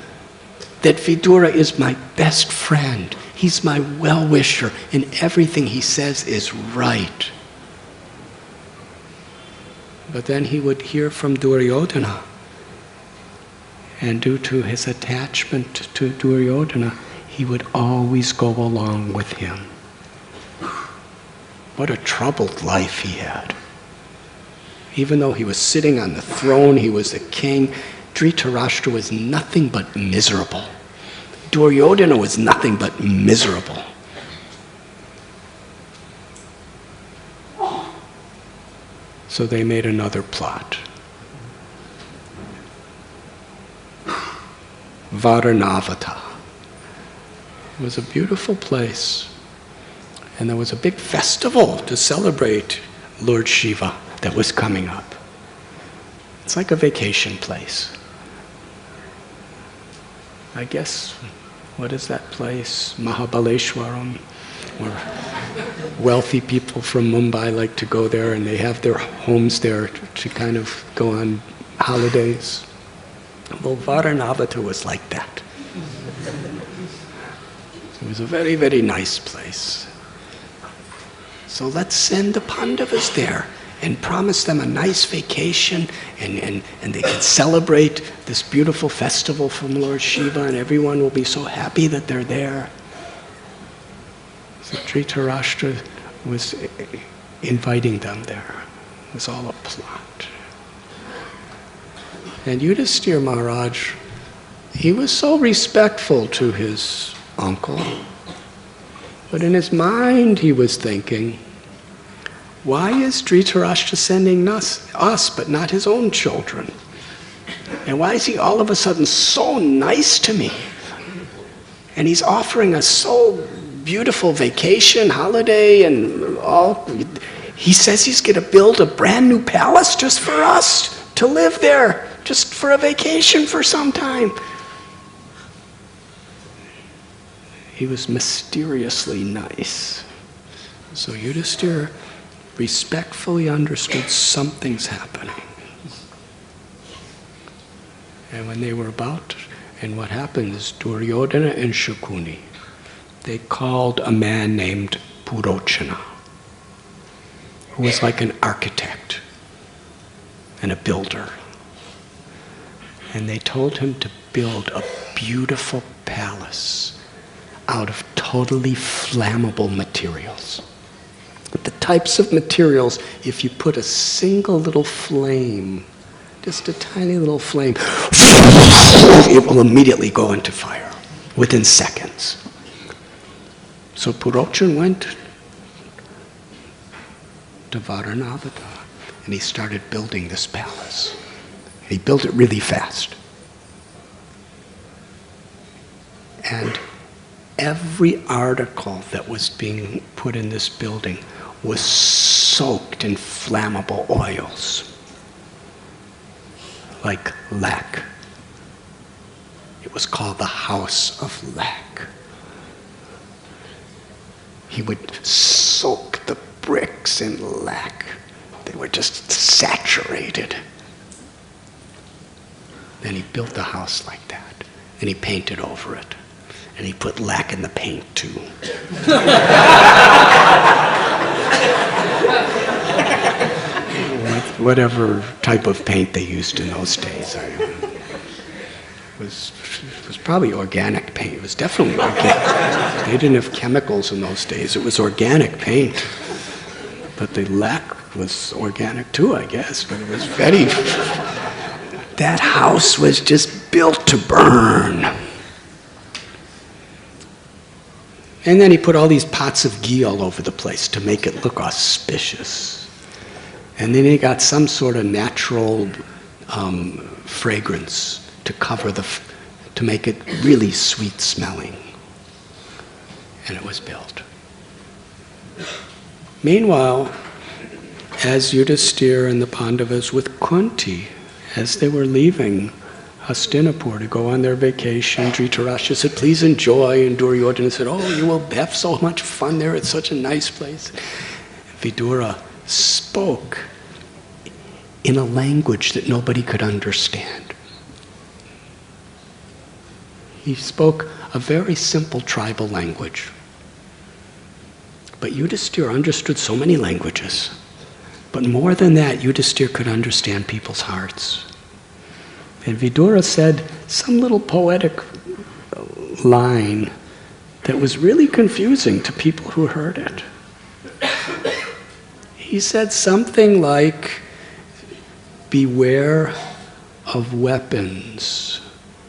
that Vidura is my best friend. He's my well-wisher, and everything he says is right. But then he would hear from Duryodhana. And due to his attachment to Duryodhana, he would always go along with him. What a troubled life he had. Even though he was sitting on the throne, he was the king, Dhritarashtra was nothing but miserable. Duryodhana was nothing but miserable. So they made another plot. Varanavata. It was a beautiful place. And there was a big festival to celebrate Lord Shiva that was coming up. It's like a vacation place. I guess, what is that place? Mahabaleshwaram, where wealthy people from Mumbai like to go there, and they have their homes there to kind of go on holidays. Well, Varanavata was like that. It was a very, very nice place. So let's send the Pandavas there and promise them a nice vacation, and they can celebrate this beautiful festival from Lord Shiva, and everyone will be so happy that they're there. So Dhritarashtra was inviting them there. It was all a plot. And Yudhisthira Maharaj, he was so respectful to his uncle, but in his mind he was thinking, why is Dhritarashtra sending us but not his own children? And why is he all of a sudden so nice to me? And he's offering us so beautiful vacation, holiday, and all. He says he's going to build a brand new palace just for us to live there, just for a vacation for some time. He was mysteriously nice. So Yudhisthira respectfully understood something's happening. And when they were about, and what happened is Duryodhana and Shukuni, they called a man named Purochana, who was like an architect and a builder. And they told him to build a beautiful palace out of totally flammable materials. The types of materials, if you put a single little flame, just a tiny little flame, it will immediately go into fire within seconds. So Purochana went to Varanavata and he started building this palace. He built it really fast. And every article that was being put in this building was soaked in flammable oils, like lac. It was called the House of Lac. He would soak the bricks in lac. They were just saturated. Then he built the house like that, and he painted over it. And he put lac in the paint too. Whatever type of paint they used in those days. It was probably organic paint. It was definitely organic. They didn't have chemicals in those days. It was organic paint. But the lac was organic too, I guess. But it was very... That house was just built to burn. And then he put all these pots of ghee all over the place to make it look auspicious. And then he got some sort of natural fragrance to cover to make it really sweet smelling. And it was built. Meanwhile, as Yudhisthira and the Pandavas with Kunti, as they were leaving Hastinapur to go on their vacation, Dhritarashtra said, please enjoy. And Duryodhana said, oh, you will have so much fun there. It's such a nice place. Vidura spoke in a language that nobody could understand. He spoke a very simple tribal language. But Yudhisthira understood so many languages. But more than that, Yudhisthira could understand people's hearts. And Vidura said some little poetic line that was really confusing to people who heard it. He said something like, beware of weapons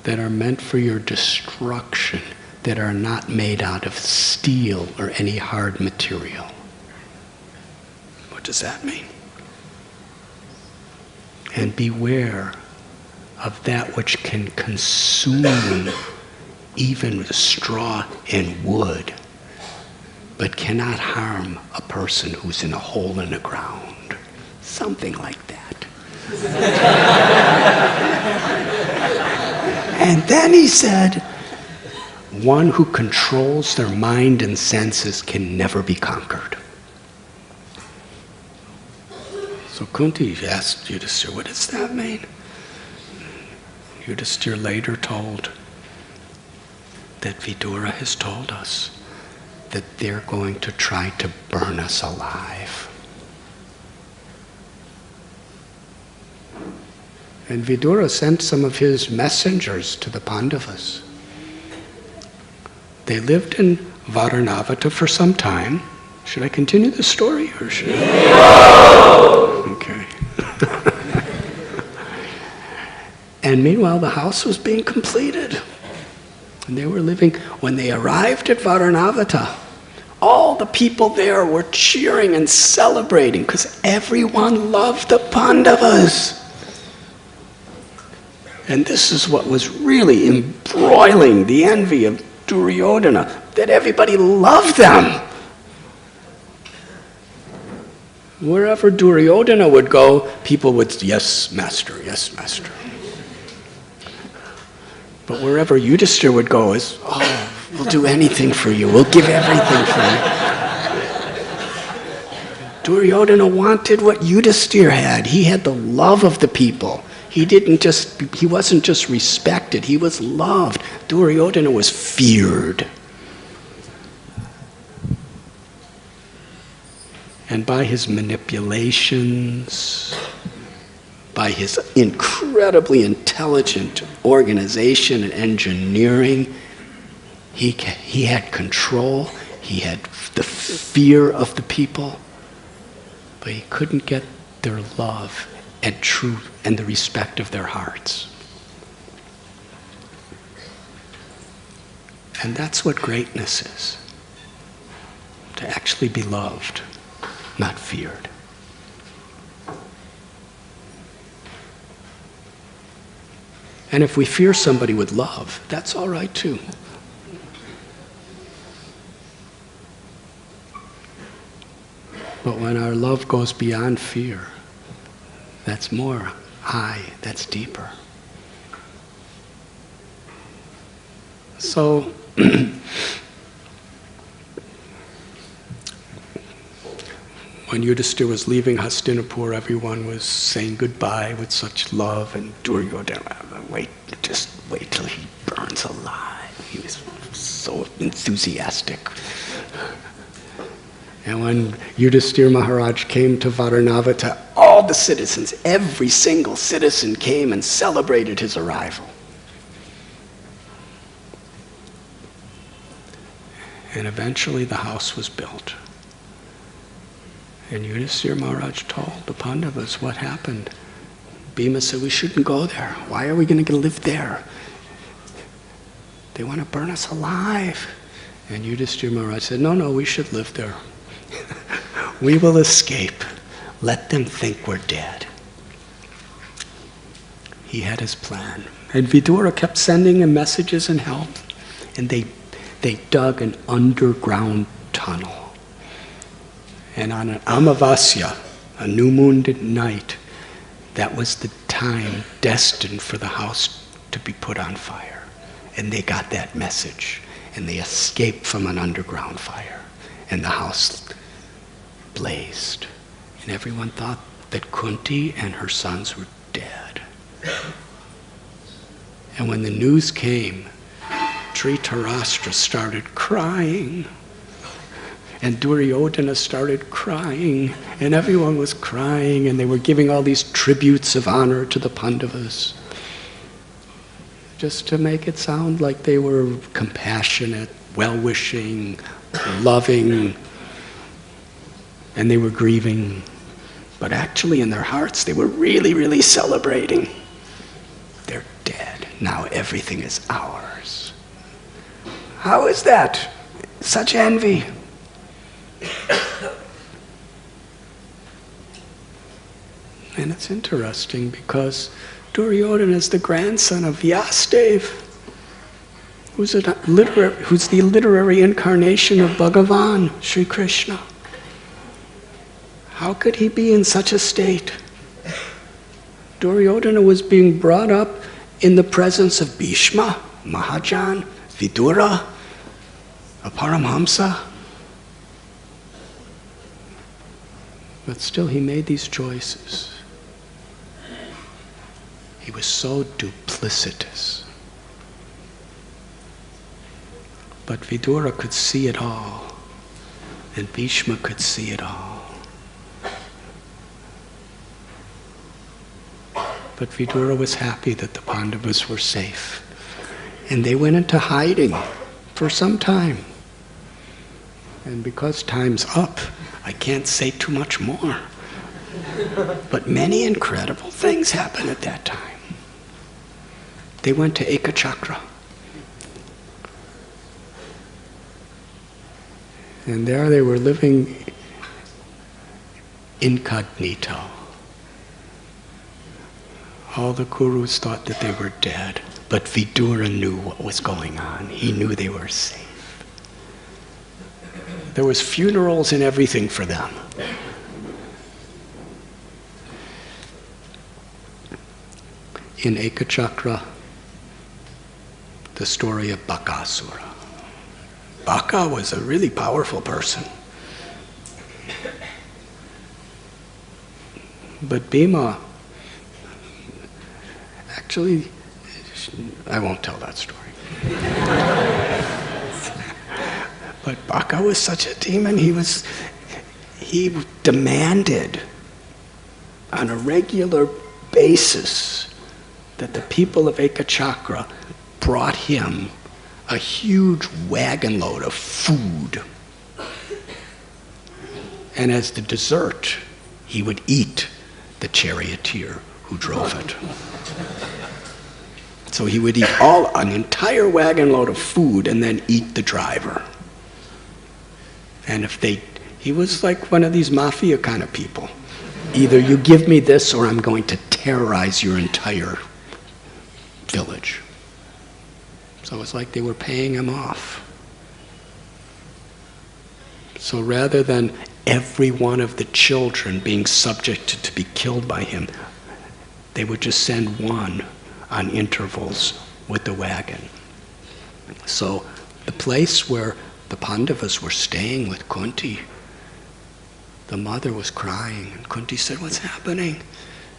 that are meant for your destruction, that are not made out of steel or any hard material. What does that mean? And beware of that which can consume even straw and wood, but cannot harm a person who's in a hole in the ground. Something like that. And then he said, one who controls their mind and senses can never be conquered. So Kunti asked Yudhisthira, what does that mean? Yudhisthira later told that Vidura has told us that they're going to try to burn us alive. And Vidura sent some of his messengers to the Pandavas. They lived in Varanavata for some time. Should I continue the story or should I? Okay. And meanwhile, the house was being completed. And they were living. When they arrived at Varanavata, all the people there were cheering and celebrating because everyone loved the Pandavas. And this is what was really embroiling the envy of Duryodhana, that everybody loved them. Wherever Duryodhana would go, people would, yes, master, yes, master. But wherever Yudhisthira would go is, oh, we'll do anything for you, we'll give everything for you. Duryodhana wanted what Yudhisthira had. He had the love of the people. He wasn't just respected, he was loved. Duryodhana was feared. And by his manipulations, by his incredibly intelligent organization and engineering, he had control, he had the fear of the people, but he couldn't get their love and truth and the respect of their hearts. And that's what greatness is. To actually be loved, not feared. And if we fear somebody with love, that's all right too. But when our love goes beyond fear, that's more high, that's deeper. So, when Yudhisthira was leaving Hastinapur, everyone was saying goodbye with such love, and Duryodhana, just wait till he burns alive. He was so enthusiastic. And when Yudhisthira Maharaj came to Varanavata, all the citizens, every single citizen came and celebrated his arrival. And eventually the house was built. And Yudhisthira Maharaj told the Pandavas what happened. Bhima said, we shouldn't go there. Why are we going to live there? They want to burn us alive. And Yudhisthira Maharaj said, no, we should live there. We will escape. let them think we're dead. He had his plan. And Vidura kept sending him messages and help. And they dug an underground tunnel. And on an Amavasya, a new moon night, that was the time destined for the house to be put on fire. And they got that message. And they escaped from an underground fire. And the house blazed. And everyone thought that Kunti and her sons were dead. And when the news came, Dhritarashtra started crying. And Duryodhana started crying. And everyone was crying. And they were giving all these tributes of honor to the Pandavas. Just to make it sound like they were compassionate, well-wishing, loving. And they were grieving. But actually in their hearts, they were really, really celebrating. They're dead. Now everything is ours. How is that? Such envy. And it's interesting because Duryodhana is the grandson of Vyasadeva, who's the literary incarnation of Bhagavan, Sri Krishna. How could he be in such a state? Duryodhana was being brought up in the presence of Bhishma, Mahajan, Vidura, a Paramhamsa. But still he made these choices. He was so duplicitous. But Vidura could see it all, and Bhishma could see it all. But Vidura was happy that the Pandavas were safe. And they went into hiding for some time. And because time's up, I can't say too much more. But many incredible things happened at that time. They went to Ekachakra. And there they were living incognito. All the Kurus thought that they were dead, but Vidura knew what was going on. He knew they were safe. There was funerals and everything for them. In Ekachakra, the story of Bakasura. Baka was a really powerful person. But Bhima, actually, I won't tell that story. But Baka was such a demon, he demanded on a regular basis that the people of Ekachakra brought him a huge wagon load of food. And as the dessert, he would eat the charioteer who drove it. So he would eat an entire wagon load of food and then eat the driver. And he was like one of these mafia kind of people. Either you give me this or I'm going to terrorize your entire village. So it's like they were paying him off. So rather than every one of the children being subjected to be killed by him, they would just send one on intervals with the wagon. So the place where the Pandavas were staying with Kunti, the mother was crying, and Kunti said, "What's happening?"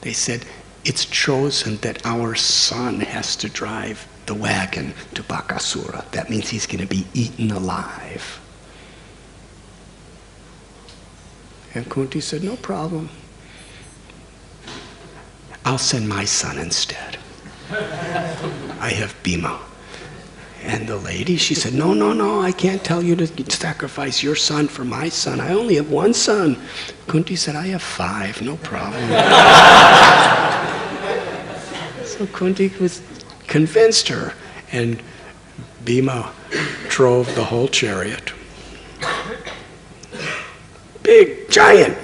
They said, "It's chosen that our son has to drive the wagon to Bakasura. That means he's going to be eaten alive." And Kunti said, "No problem. I'll send my son instead. I have Bhima." And the lady, she said, no, I can't tell you to sacrifice your son for my son. I only have one son. Kunti said, "I have 5, no problem." So Kunti convinced her, and Bhima drove the whole chariot. Big, giant,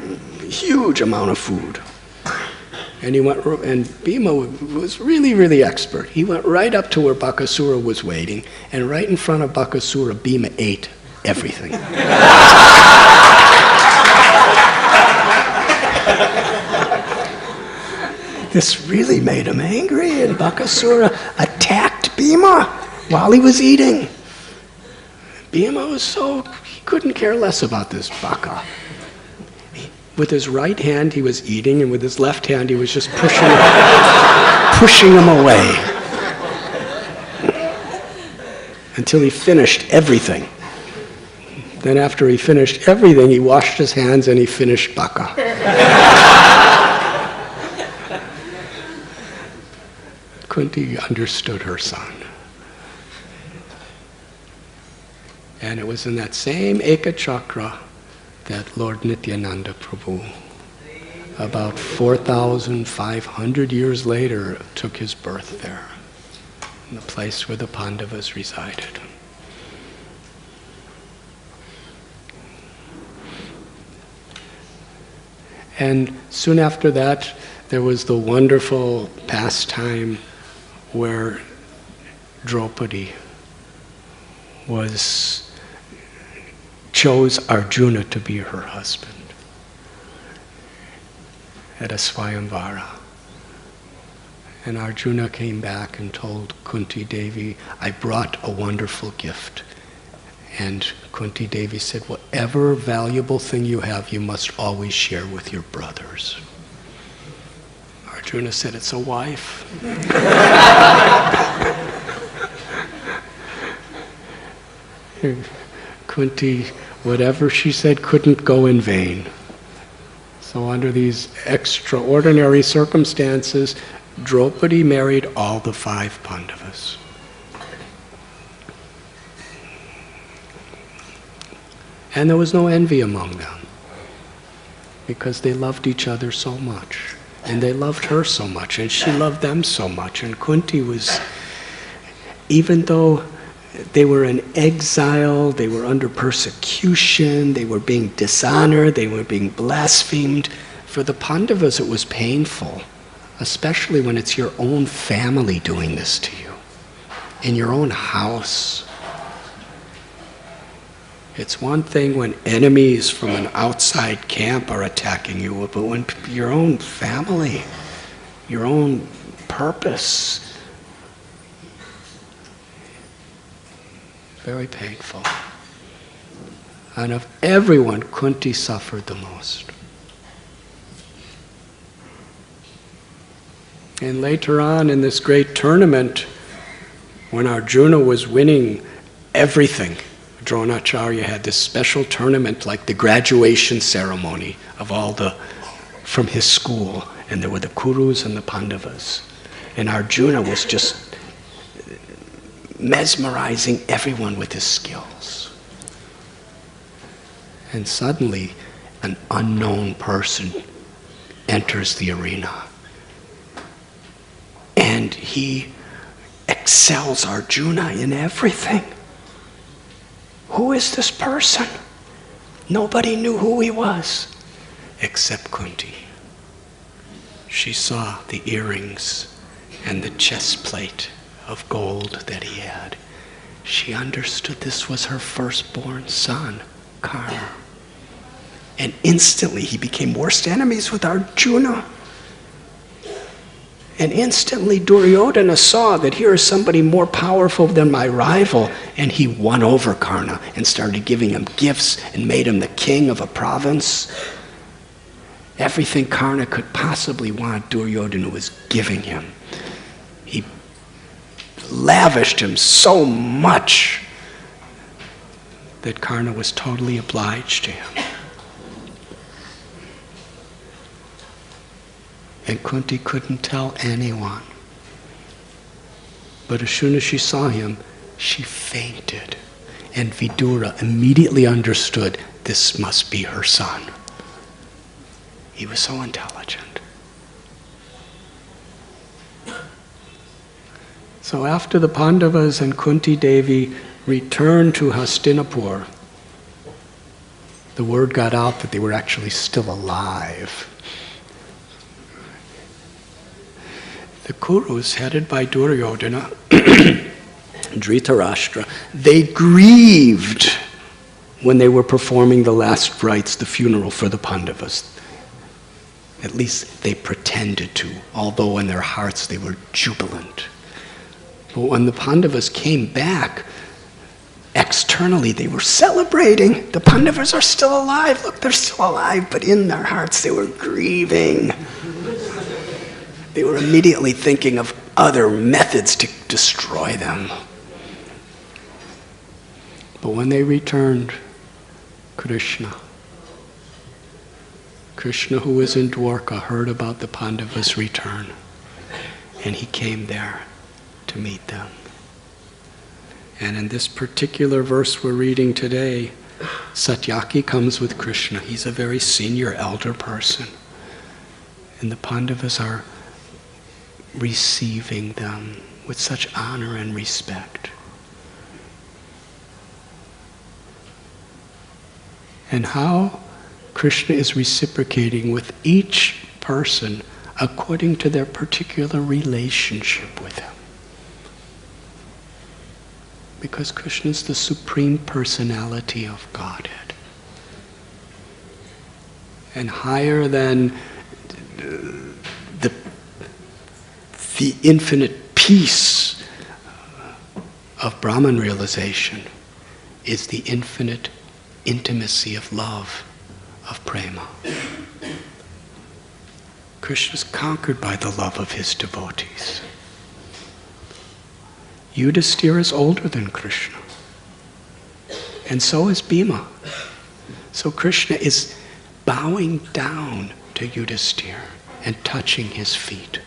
huge amount of food. And he went, and Bhima was really, really expert. He went right up to where Bakasura was waiting, and right in front of Bakasura, Bhima ate everything. This really made him angry, and Bakasura attacked Bhima while he was eating. Bhima was he couldn't care less about this Baka. With his right hand he was eating, and with his left hand he was just pushing him away. Until he finished everything. Then after he finished everything, he washed his hands and he finished Baka. Kunti understood her son. And it was in that same Eka Chakra that Lord Nityananda Prabhu, about 4,500 years later, took his birth there, in the place where the Pandavas resided. And soon after that, there was the wonderful pastime where Draupadi chose Arjuna to be her husband at a Swayamvara. And Arjuna came back and told Kunti Devi, I brought a wonderful gift. And Kunti Devi said, whatever valuable thing you have, you must always share with your brothers. Arjuna said, it's a wife. Kunti, whatever she said couldn't go in vain. So under these extraordinary circumstances, Draupadi married all the 5 Pandavas. And there was no envy among them, because they loved each other so much. And they loved her so much, and she loved them so much. And Kunti was, even though they were in exile, they were under persecution, they were being dishonored, they were being blasphemed, for the Pandavas it was painful, especially when it's your own family doing this to you, in your own house. It's one thing when enemies from an outside camp are attacking you, but when your own family, your own purpose, very painful. And of everyone, Kunti suffered the most. And later on in this great tournament, when Arjuna was winning everything, Dronacharya had this special tournament like the graduation ceremony of from his school, and there were the Kurus and the Pandavas. And Arjuna was just mesmerizing everyone with his skills. And suddenly, an unknown person enters the arena. And he excels Arjuna in everything. Who is this person? Nobody knew who he was, except Kunti. She saw the earrings and the chest plate of gold that he had. She understood this was her firstborn son, Karna. And instantly he became worst enemies with Arjuna. And instantly Duryodhana saw that here is somebody more powerful than my rival, and he won over Karna and started giving him gifts and made him the king of a province. Everything Karna could possibly want, Duryodhana was giving him. He lavished him so much that Karna was totally obliged to him. And Kunti couldn't tell anyone. But as soon as she saw him, she fainted. And Vidura immediately understood this must be her son. He was so intelligent. So after the Pandavas and Kunti Devi returned to Hastinapur, the word got out that they were actually still alive. The Kurus, headed by Duryodhana, Dhritarashtra, they grieved when they were performing the last rites, the funeral for the Pandavas. At least they pretended to, although in their hearts they were jubilant. But when the Pandavas came back, externally they were celebrating. The Pandavas are still alive. Look, they're still alive. But in their hearts they were grieving. They were immediately thinking of other methods to destroy them. But when they returned, Krishna, who was in Dwarka, heard about the Pandavas' return, and he came there to meet them. And in this particular verse we're reading today, Satyaki comes with Krishna. He's a very senior elder person. And the Pandavas are receiving them with such honor and respect. And how Krishna is reciprocating with each person according to their particular relationship with him. Because Krishna is the supreme personality of Godhead. And higher than the infinite peace of Brahman realization is the infinite intimacy of love, of prema. Krishna is conquered by the love of his devotees. Yudhisthira is older than Krishna. And so is Bhima. So Krishna is bowing down to Yudhisthira and touching his feet.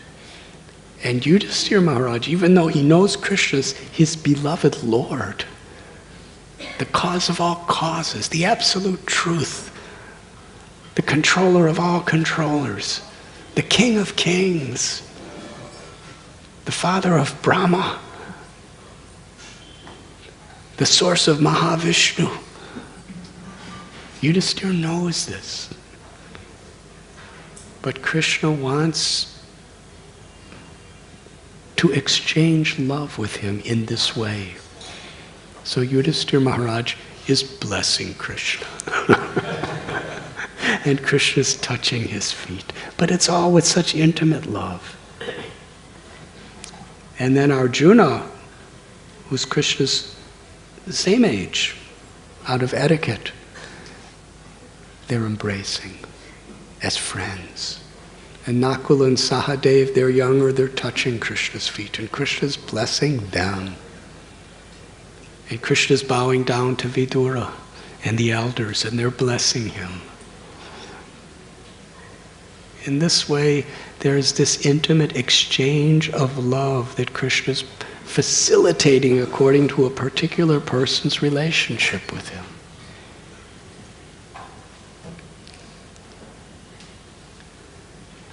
And Yudhisthira Maharaj, even though he knows Krishna's his beloved Lord, the cause of all causes, the absolute truth, the controller of all controllers, the king of kings, the father of Brahma, the source of Mahavishnu. Yudhisthira knows this. But Krishna wants to exchange love with him in this way. So Yudhisthira Maharaj is blessing Krishna. And Krishna is touching his feet. But it's all with such intimate love. And then Arjuna, who's Krishna's same age, out of etiquette, they're embracing as friends. And Nakula and Sahadev, they're younger, they're touching Krishna's feet, and Krishna's blessing them. And Krishna's bowing down to Vidura and the elders, and they're blessing him. In this way, there's this intimate exchange of love that Krishna's facilitating according to a particular person's relationship with him.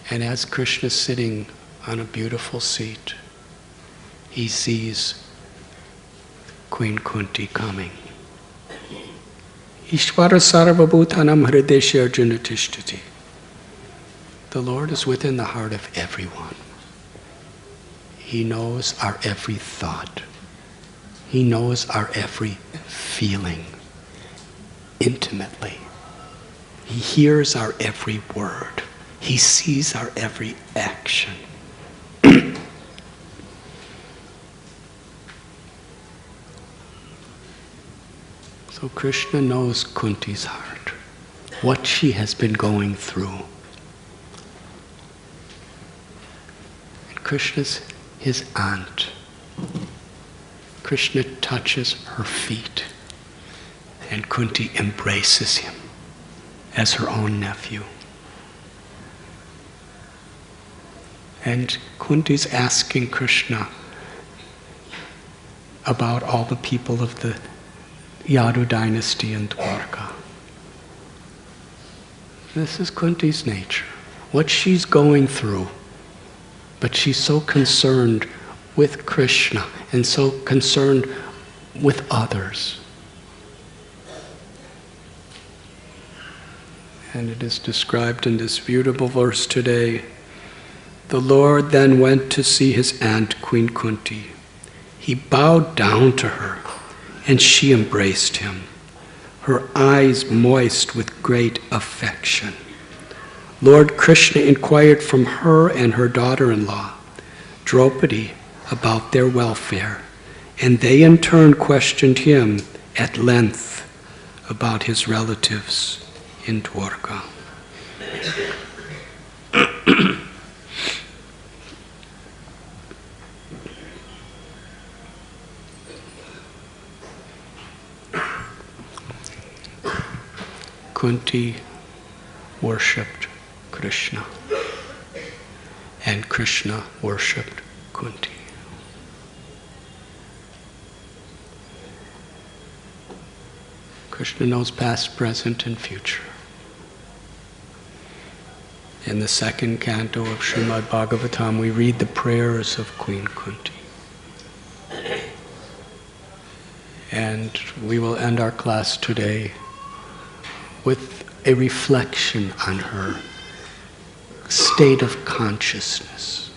And as Krishna's sitting on a beautiful seat, he sees Queen Kunti coming. Ishvara sarvabhutanam hrideshe arjuna tishtati. The Lord is within the heart of everyone. He knows our every thought. He knows our every feeling intimately. He hears our every word. He sees our every action. So Krishna knows Kunti's heart, what she has been going through. And Krishna's his aunt. Krishna touches her feet, and Kunti embraces him as her own nephew. And Kunti's asking Krishna about all the people of the Yadu dynasty in Dwarka. This is Kunti's nature, what she's going through. But she's so concerned with Krishna and so concerned with others. And it is described in this beautiful verse today. The Lord then went to see his aunt, Queen Kunti. He bowed down to her, and she embraced him, her eyes moist with great affection. Lord Krishna inquired from her and her daughter-in-law, Draupadi, about their welfare, and they in turn questioned him at length about his relatives in Dwarka. Kunti worshipped Krishna, and Krishna worshipped Kunti. Krishna knows past, present, and future. In the second canto of Srimad Bhagavatam, we read the prayers of Queen Kunti. And we will end our class today with a reflection on her state of consciousness.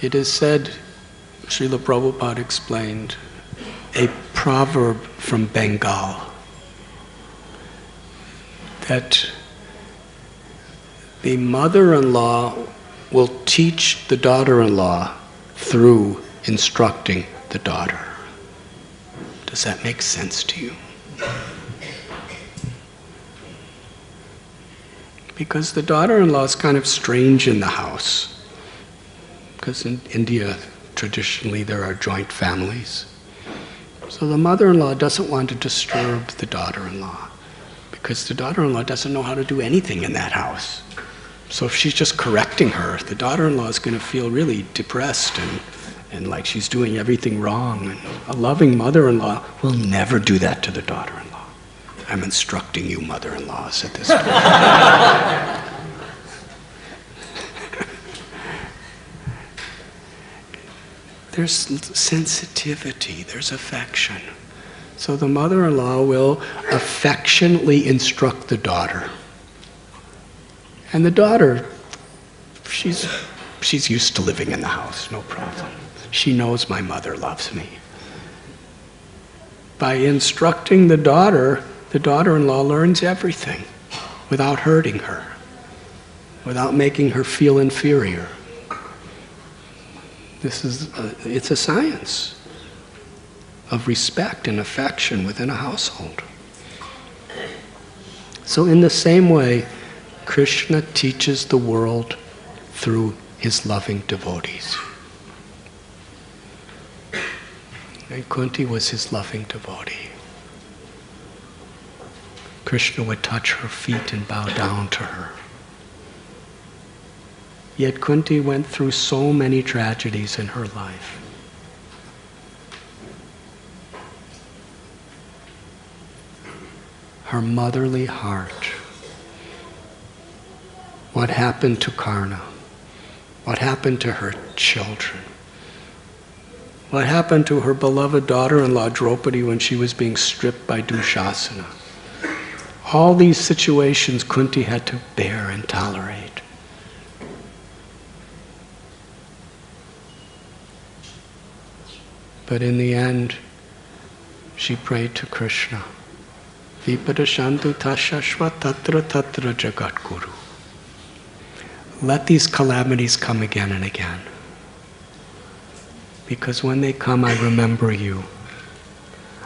It is said, Srila Prabhupada explained, a proverb from Bengal, that the mother-in-law will teach the daughter-in-law through instructing the daughter. Does that make sense to you? Because the daughter-in-law is kind of strange in the house. Because in India, traditionally, there are joint families. So the mother-in-law doesn't want to disturb the daughter-in-law, because the daughter-in-law doesn't know how to do anything in that house. So if she's just correcting her, the daughter-in-law is going to feel really depressed and like she's doing everything wrong. And a loving mother-in-law will never do that to the daughter-in-law. I'm instructing you mother-in-laws at this point. There's sensitivity, there's affection. So the mother-in-law will affectionately instruct the daughter. And the daughter, she's used to living in the house, no problem. She knows my mother loves me. By instructing the daughter-in-law learns everything without hurting her, without making her feel inferior. It's a science of respect and affection within a household. So in the same way, Krishna teaches the world through his loving devotees. And Kunti was his loving devotee. Krishna would touch her feet and bow down to her. Yet Kunti went through so many tragedies in her life. Her motherly heart. What happened to Karna? What happened to her children? What happened to her beloved daughter-in-law Draupadi when she was being stripped by Dushasana? All these situations Kunti had to bear and tolerate. But in the end, she prayed to Krishna. Vipadashantu tashashva tatra tatra jagat guru. Let these calamities come again and again. Because when they come, I remember you.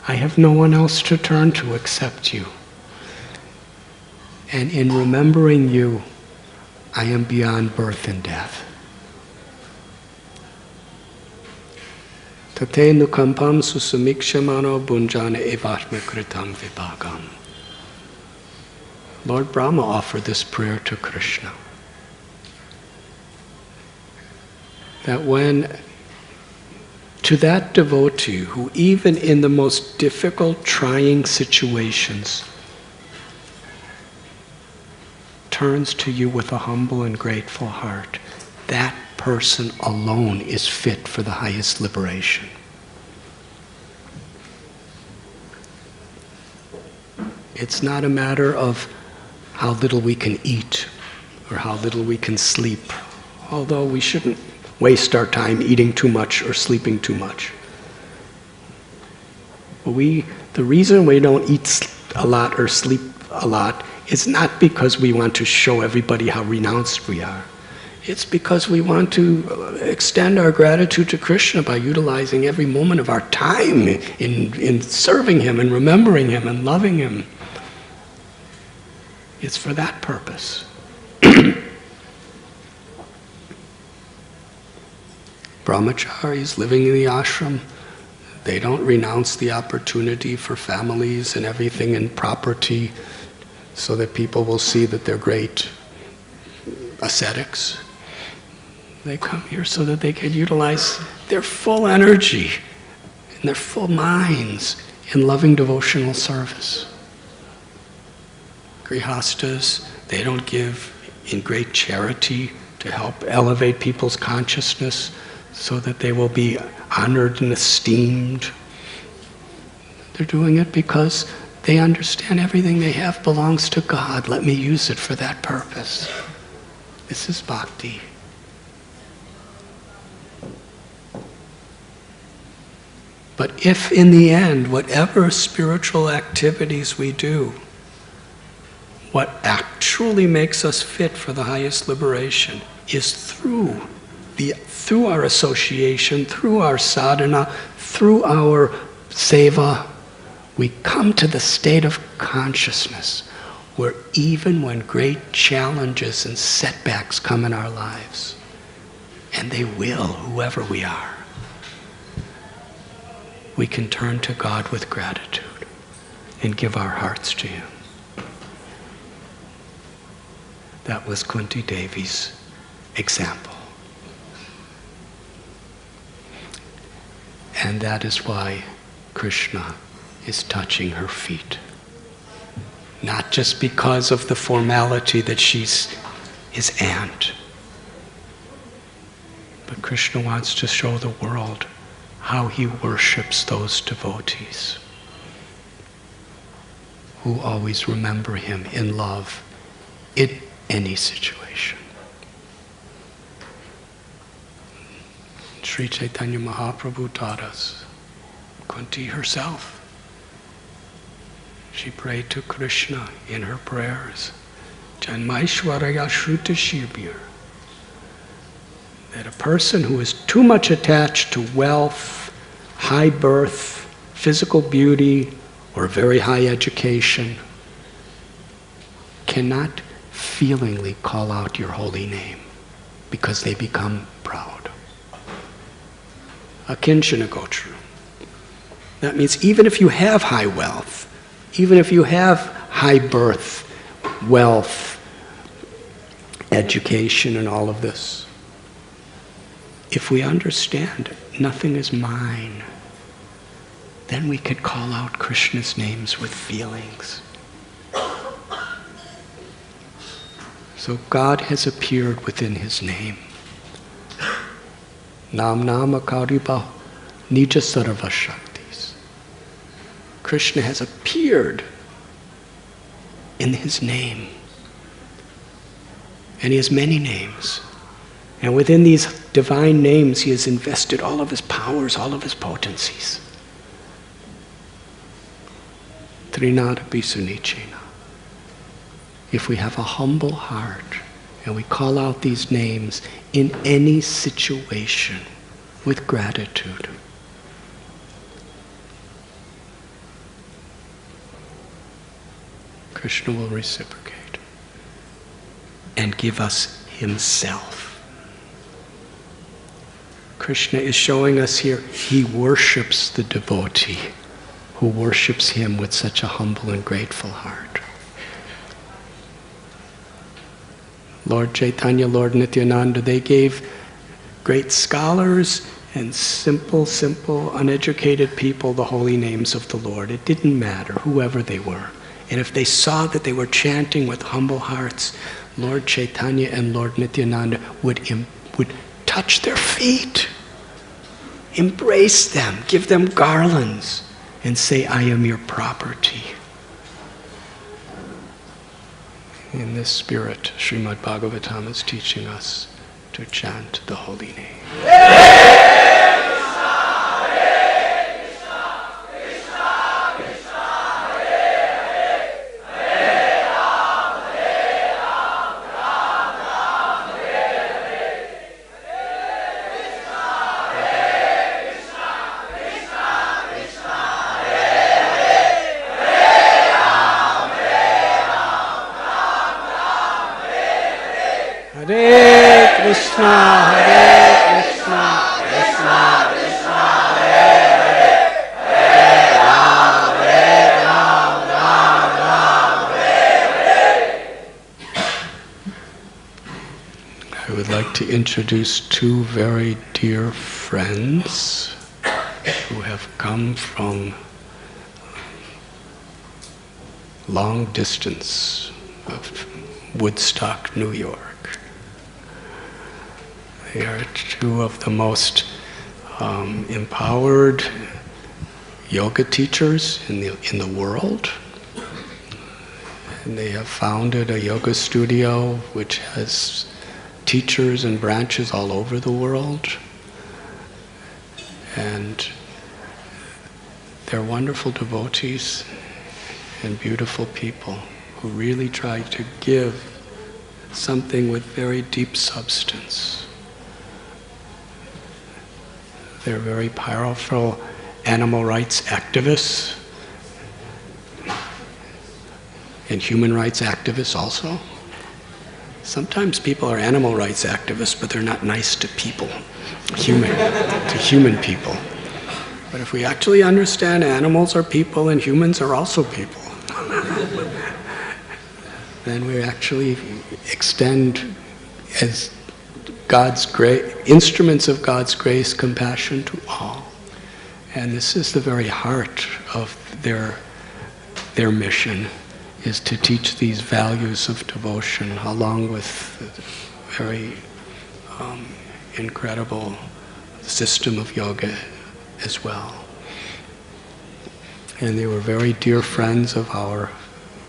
I have no one else to turn to except you. And in remembering you, I am beyond birth and death. Tate nukampam susamikshamano bunjana evatma kritam vibhagam. Lord Brahma offered this prayer to Krishna. That when, to that devotee who even in the most difficult, trying situations turns to you with a humble and grateful heart, that person alone is fit for the highest liberation. It's not a matter of how little we can eat or how little we can sleep, although we shouldn't waste our time eating too much or sleeping too much. The reason we don't eat a lot or sleep a lot is not because we want to show everybody how renounced we are. It's because we want to extend our gratitude to Krishna by utilizing every moment of our time in serving Him and remembering Him and loving Him. It's for that purpose. Brahmacharis living in the ashram, they don't renounce the opportunity for families and everything and property so that people will see that they're great ascetics. They come here so that they can utilize their full energy and their full minds in loving devotional service. Grihastas, they don't give in great charity to help elevate people's consciousness so that they will be honored and esteemed. They're doing it because they understand everything they have belongs to God. Let me use it for that purpose. This is bhakti. But if in the end, whatever spiritual activities we do, what actually makes us fit for the highest liberation is through our association, through our sadhana, through our seva, we come to the state of consciousness where even when great challenges and setbacks come in our lives, and they will, whoever we are, we can turn to God with gratitude and give our hearts to Him. That was Kunti Devi's example. And that is why Krishna is touching her feet. Not just because of the formality that she's his aunt, but Krishna wants to show the world how he worships those devotees who always remember him in love in any situation. Sri Chaitanya Mahaprabhu taught us. Kunti herself, she prayed to Krishna in her prayers, Janmaishwaraya Shruta Shibir, that a person who is too much attached to wealth, high birth, physical beauty, or very high education cannot feelingly call out your holy name because they become proud. Akinchana Gochru. That means even if you have high wealth, even if you have high birth, wealth, education, and all of this, if we understand nothing is mine, then we could call out Krishna's names with feelings. So God has appeared within his name. Nam Nama Kariba Nija Sarva Shaktis. Krishna has appeared in his name. And he has many names. And within these divine names, he has invested all of his powers, all of his potencies. Trinadapi Sunichena. If we have a humble heart and we call out these names in any situation with gratitude, Krishna will reciprocate and give us himself. Krishna is showing us here, he worships the devotee who worships him with such a humble and grateful heart. Lord Chaitanya, Lord Nityananda, they gave great scholars and simple, uneducated people the holy names of the Lord. It didn't matter, whoever they were. And if they saw that they were chanting with humble hearts, Lord Chaitanya and Lord Nityananda would touch their feet, embrace them, give them garlands, and say, I am your property. In this spirit, Srimad Bhagavatam is teaching us to chant the holy name. Hare Krishna, Hare Krishna, Krishna Krishna, Hare Hare, Hare Ram, Ram Ram, Hare Hare. I would like to introduce two very dear friends who have come from long distance of Woodstock, New York. They are two of the most empowered yoga teachers in the world. And they have founded a yoga studio which has teachers and branches all over the world. And they're wonderful devotees and beautiful people who really try to give something with very deep substance. They're very powerful animal rights activists and human rights activists also. Sometimes people are animal rights activists, but they're not nice to people, to human people. But if we actually understand animals are people and humans are also people, then we actually extend as God's grace, instruments of God's grace, compassion to all. And this is the very heart of their mission, is to teach these values of devotion along with a very incredible system of yoga as well. And they were very dear friends of our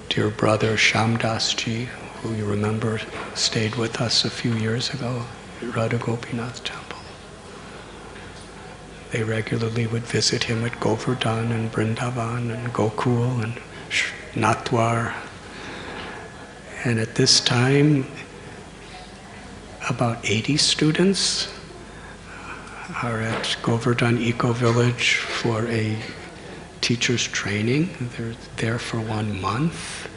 dear brother Shamdas Ji, who you remember stayed with us a few years ago at Radha Gopinath temple. They regularly would visit him at Govardhan and Vrindavan and Gokul and Natwar. And at this time, about 80 students are at Govardhan Eco Village for a teacher's training. They're there for 1 month.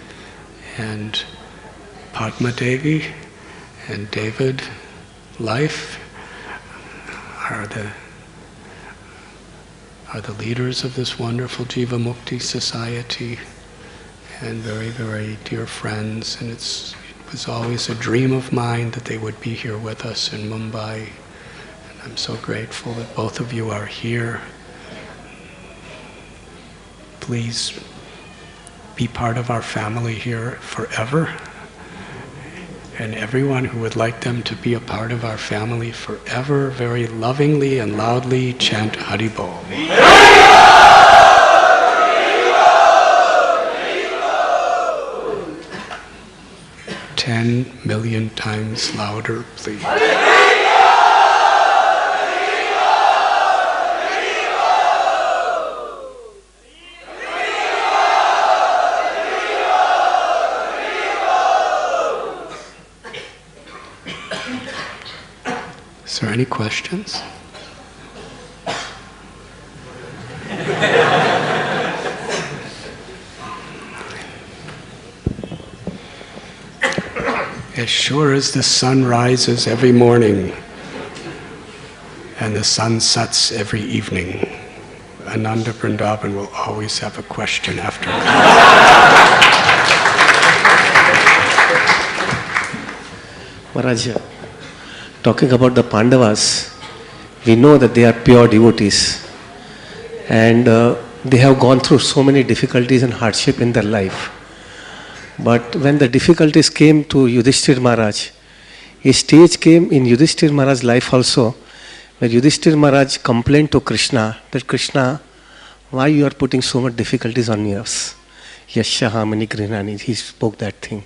And Padma Devi and David Life are the leaders of this wonderful Jiva Mukti society, and very, very dear friends. And it was always a dream of mine that they would be here with us in Mumbai. And I'm so grateful that both of you are here. Please be part of our family here forever. And everyone who would like them to be a part of our family forever, very lovingly and loudly chant Haribol. 10 million times louder, please. Is there any questions? As sure as the sun rises every morning and the sun sets every evening, Ananda Vrindavan will always have a question after Maharaj, talking about the Pandavas, we know that they are pure devotees and they have gone through so many difficulties and hardship in their life. But when the difficulties came to Yudhishthir Maharaj, a stage came in Yudhishthir Maharaj's life also, where Yudhishthir Maharaj complained to Krishna that, Krishna, why you are putting so much difficulties on us? Yashaha mani grinani, he spoke that thing.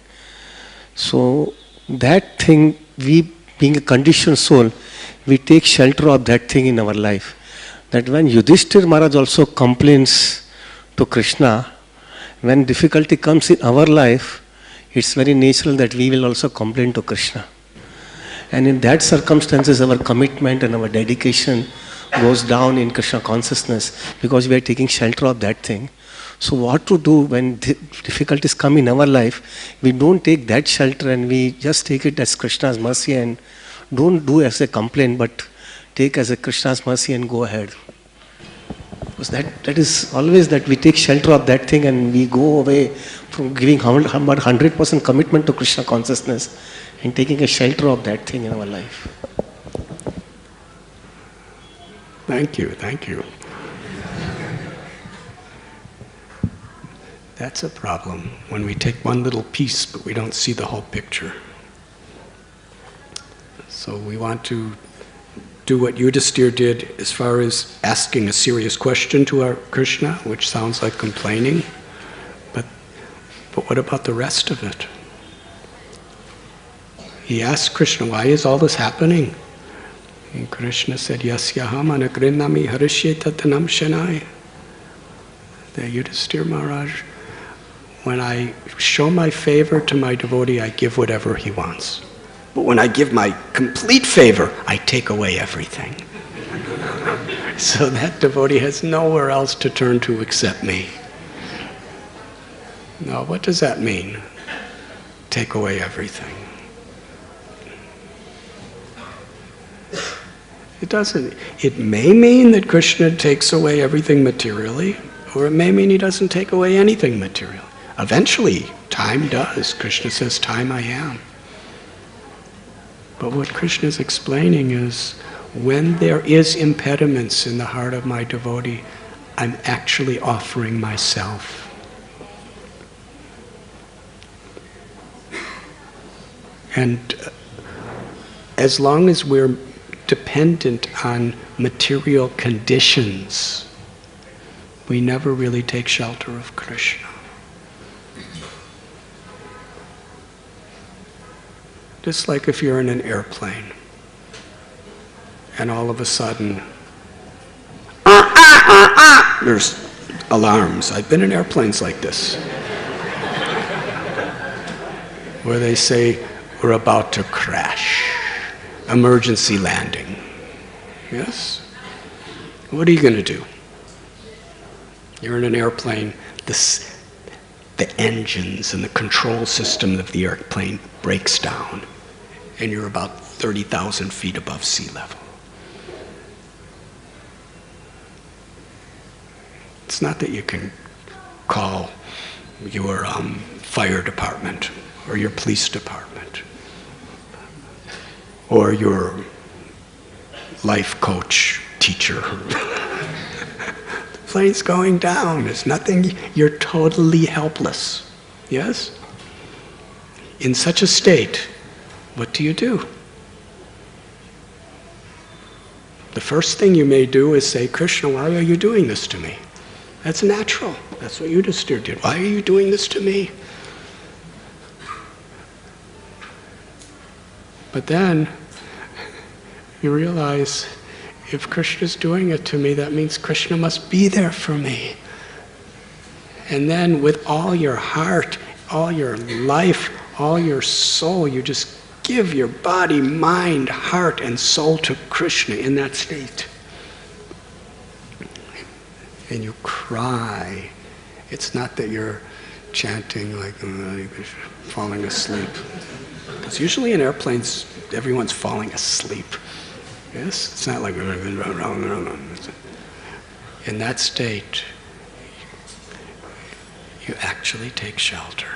So that thing, we being a conditioned soul, we take shelter of that thing in our life. That when Yudhishthir Maharaj also complains to Krishna, when difficulty comes in our life, it's very natural that we will also complain to Krishna. And in that circumstances, our commitment and our dedication goes down in Krishna consciousness because we are taking shelter of that thing. So what to do when difficulties come in our life? We don't take that shelter and we just take it as Krishna's mercy and don't do as a complaint, but take as a Krishna's mercy and go ahead. Because that is always that we take shelter of that thing and we go away from giving 100% commitment to Krishna consciousness and taking a shelter of that thing in our life. Thank you. That's a problem, when we take one little piece but we don't see the whole picture. So we want to do what Yudhishthir did as far as asking a serious question to our Krishna, which sounds like complaining, but what about the rest of it? He asked Krishna, why is all this happening? And Krishna said, Yasyaham anagrinami harishye tatanam shanai. The Yudhishthir Maharaj, when I show my favor to my devotee, I give whatever he wants. But when I give my complete favor, I take away everything. So that devotee has nowhere else to turn to except me. Now, what does that mean? Take away everything. It doesn't. It may mean that Krishna takes away everything materially, or it may mean he doesn't take away anything material. Eventually, time does. Krishna says, time I am. But what Krishna is explaining is, when there is impediments in the heart of my devotee, I'm actually offering myself. And as long as we're dependent on material conditions, we never really take shelter of Krishna. Just like if you're in an airplane and all of a sudden there's alarms. I've been in airplanes like this where they say we're about to crash, emergency landing. Yes? What are you going to do? You're in an airplane, the engines and the control system of the airplane breaks down, and you're about 30,000 feet above sea level. It's not that you can call your fire department or your police department or your life coach teacher. The plane's going down. There's nothing. You're totally helpless. Yes? In such a state, what do? The first thing you may do is say, Krishna, why are you doing this to me? That's natural. That's what Yudhishthir did. Why are you doing this to me? But then you realize, if Krishna's doing it to me, that means Krishna must be there for me. And then with all your heart, all your life, all your soul, you just give your body, mind, heart, and soul to Krishna in that state. And you cry. It's not that you're chanting like falling asleep. Because usually in airplanes, everyone's falling asleep. Yes? It's not like... In that state, you actually take shelter.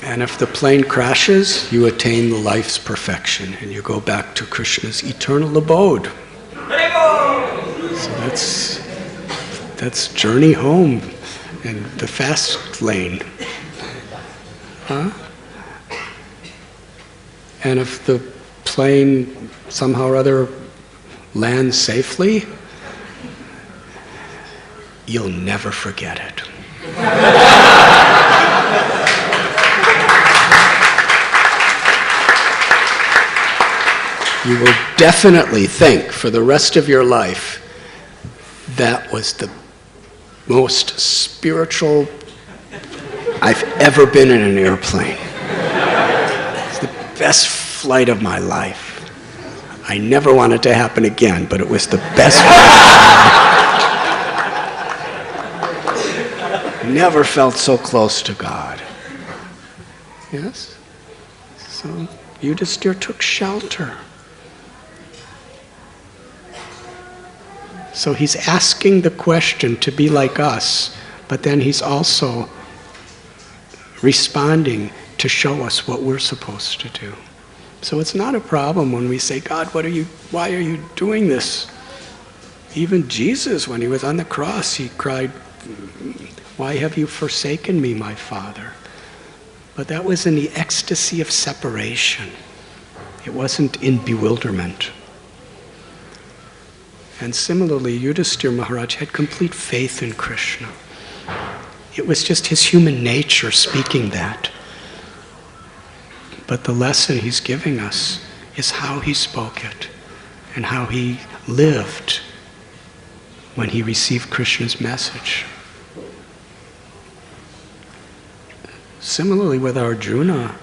And if the plane crashes, you attain the life's perfection and you go back to Krishna's eternal abode. So that's journey home and the fast lane. Huh? And if the plane somehow or other lands safely, you'll never forget it. You will definitely think for the rest of your life, that was the most spiritual I've ever been in an airplane. It's the best flight of my life. I never want it to happen again, but it was the best flight. Never felt so close to God. Yes? So Yudhisthira took shelter. So he's asking the question to be like us, but then he's also responding to show us what we're supposed to do. So it's not a problem when we say, God, why are you doing this? Even Jesus, when he was on the cross, he cried, why have you forsaken me, my Father? But that was in the ecstasy of separation. It wasn't in bewilderment. And similarly, Yudhisthira Maharaj had complete faith in Krishna. It was just his human nature speaking that. But the lesson he's giving us is how he spoke it and how he lived when he received Krishna's message. Similarly with Arjuna,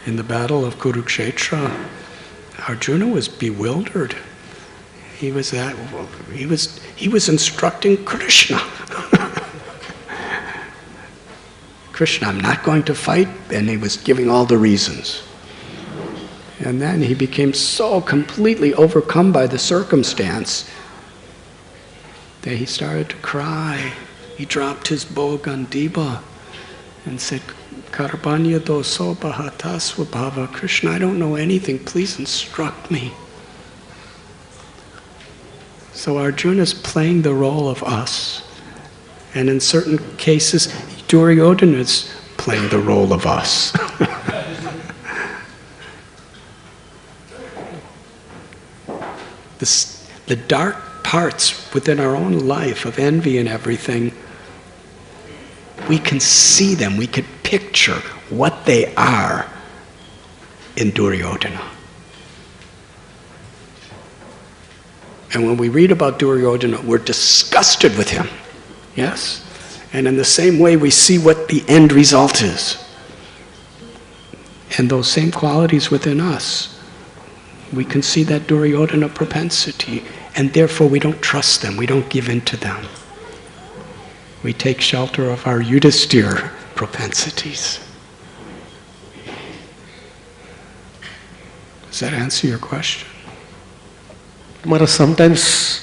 in the battle of Kurukshetra, Arjuna was bewildered. He was instructing Krishna. Krishna, I'm not going to fight, and he was giving all the reasons. And then he became so completely overcome by the circumstance that he started to cry. He dropped his bow Gandiba and said, Karpanya doso bahata swabhava. Krishna, I don't know anything, please instruct me. So Arjuna is playing the role of us. And in certain cases, Duryodhana is playing the role of us. The dark parts within our own life of envy and everything, we can see them, we can picture what they are in Duryodhana. And when we read about Duryodhana, we're disgusted with him. Yes? And in the same way, we see what the end result is. And those same qualities within us, we can see that Duryodhana propensity, and therefore we don't trust them, we don't give in to them. We take shelter of our Yudhisthira propensities. Does that answer your question? Maharaj, sometimes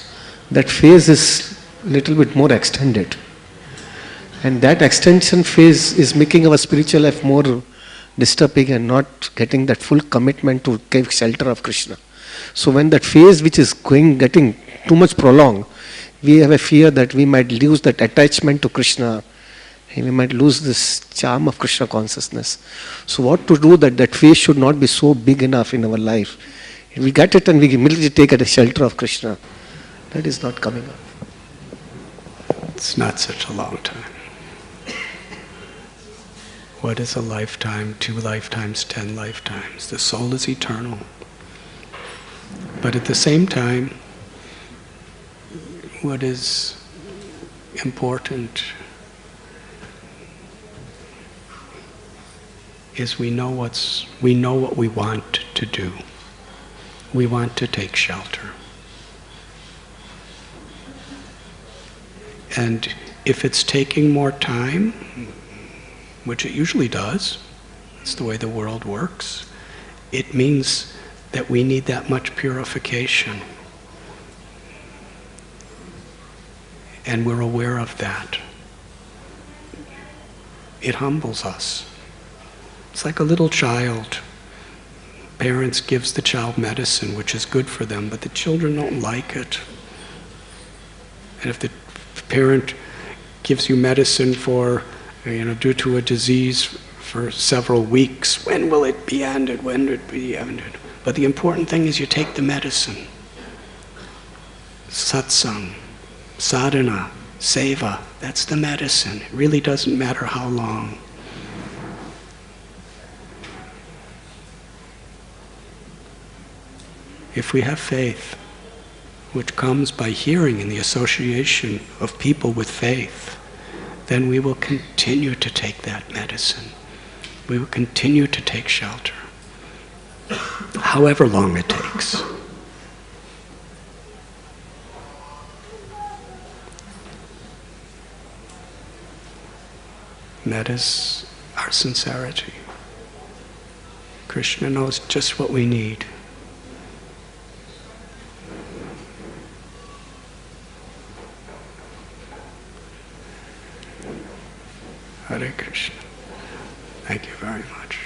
that phase is a little bit more extended. And that extension phase is making our spiritual life more disturbing and not getting that full commitment to give shelter of Krishna. So when that phase which is getting too much prolonged, we have a fear that we might lose that attachment to Krishna and we might lose this charm of Krishna consciousness. So what to do that phase should not be so big enough in our life. If we get it and we immediately take it a shelter of Krishna, that is not coming up. It's not such a long time. What is a lifetime, 2 lifetimes, 10 lifetimes? The soul is eternal. But at the same time, what is important is we know what we want to do. We want to take shelter. And if it's taking more time, which it usually does, it's the way the world works, it means that we need that much purification. And we're aware of that. It humbles us. It's like a little child. Parents gives the child medicine, which is good for them, but the children don't like it. And if the parent gives you medicine for, due to a disease for several weeks. When will it be ended? When will it be ended? But the important thing is you take the medicine. Satsang, sadhana, seva, that's the medicine. It really doesn't matter how long. If we have faith, which comes by hearing in the association of people with faith, then we will continue to take that medicine. We will continue to take shelter, however long it takes. That is our sincerity. Krishna knows just what we need. Hare Krishna. Thank you very much.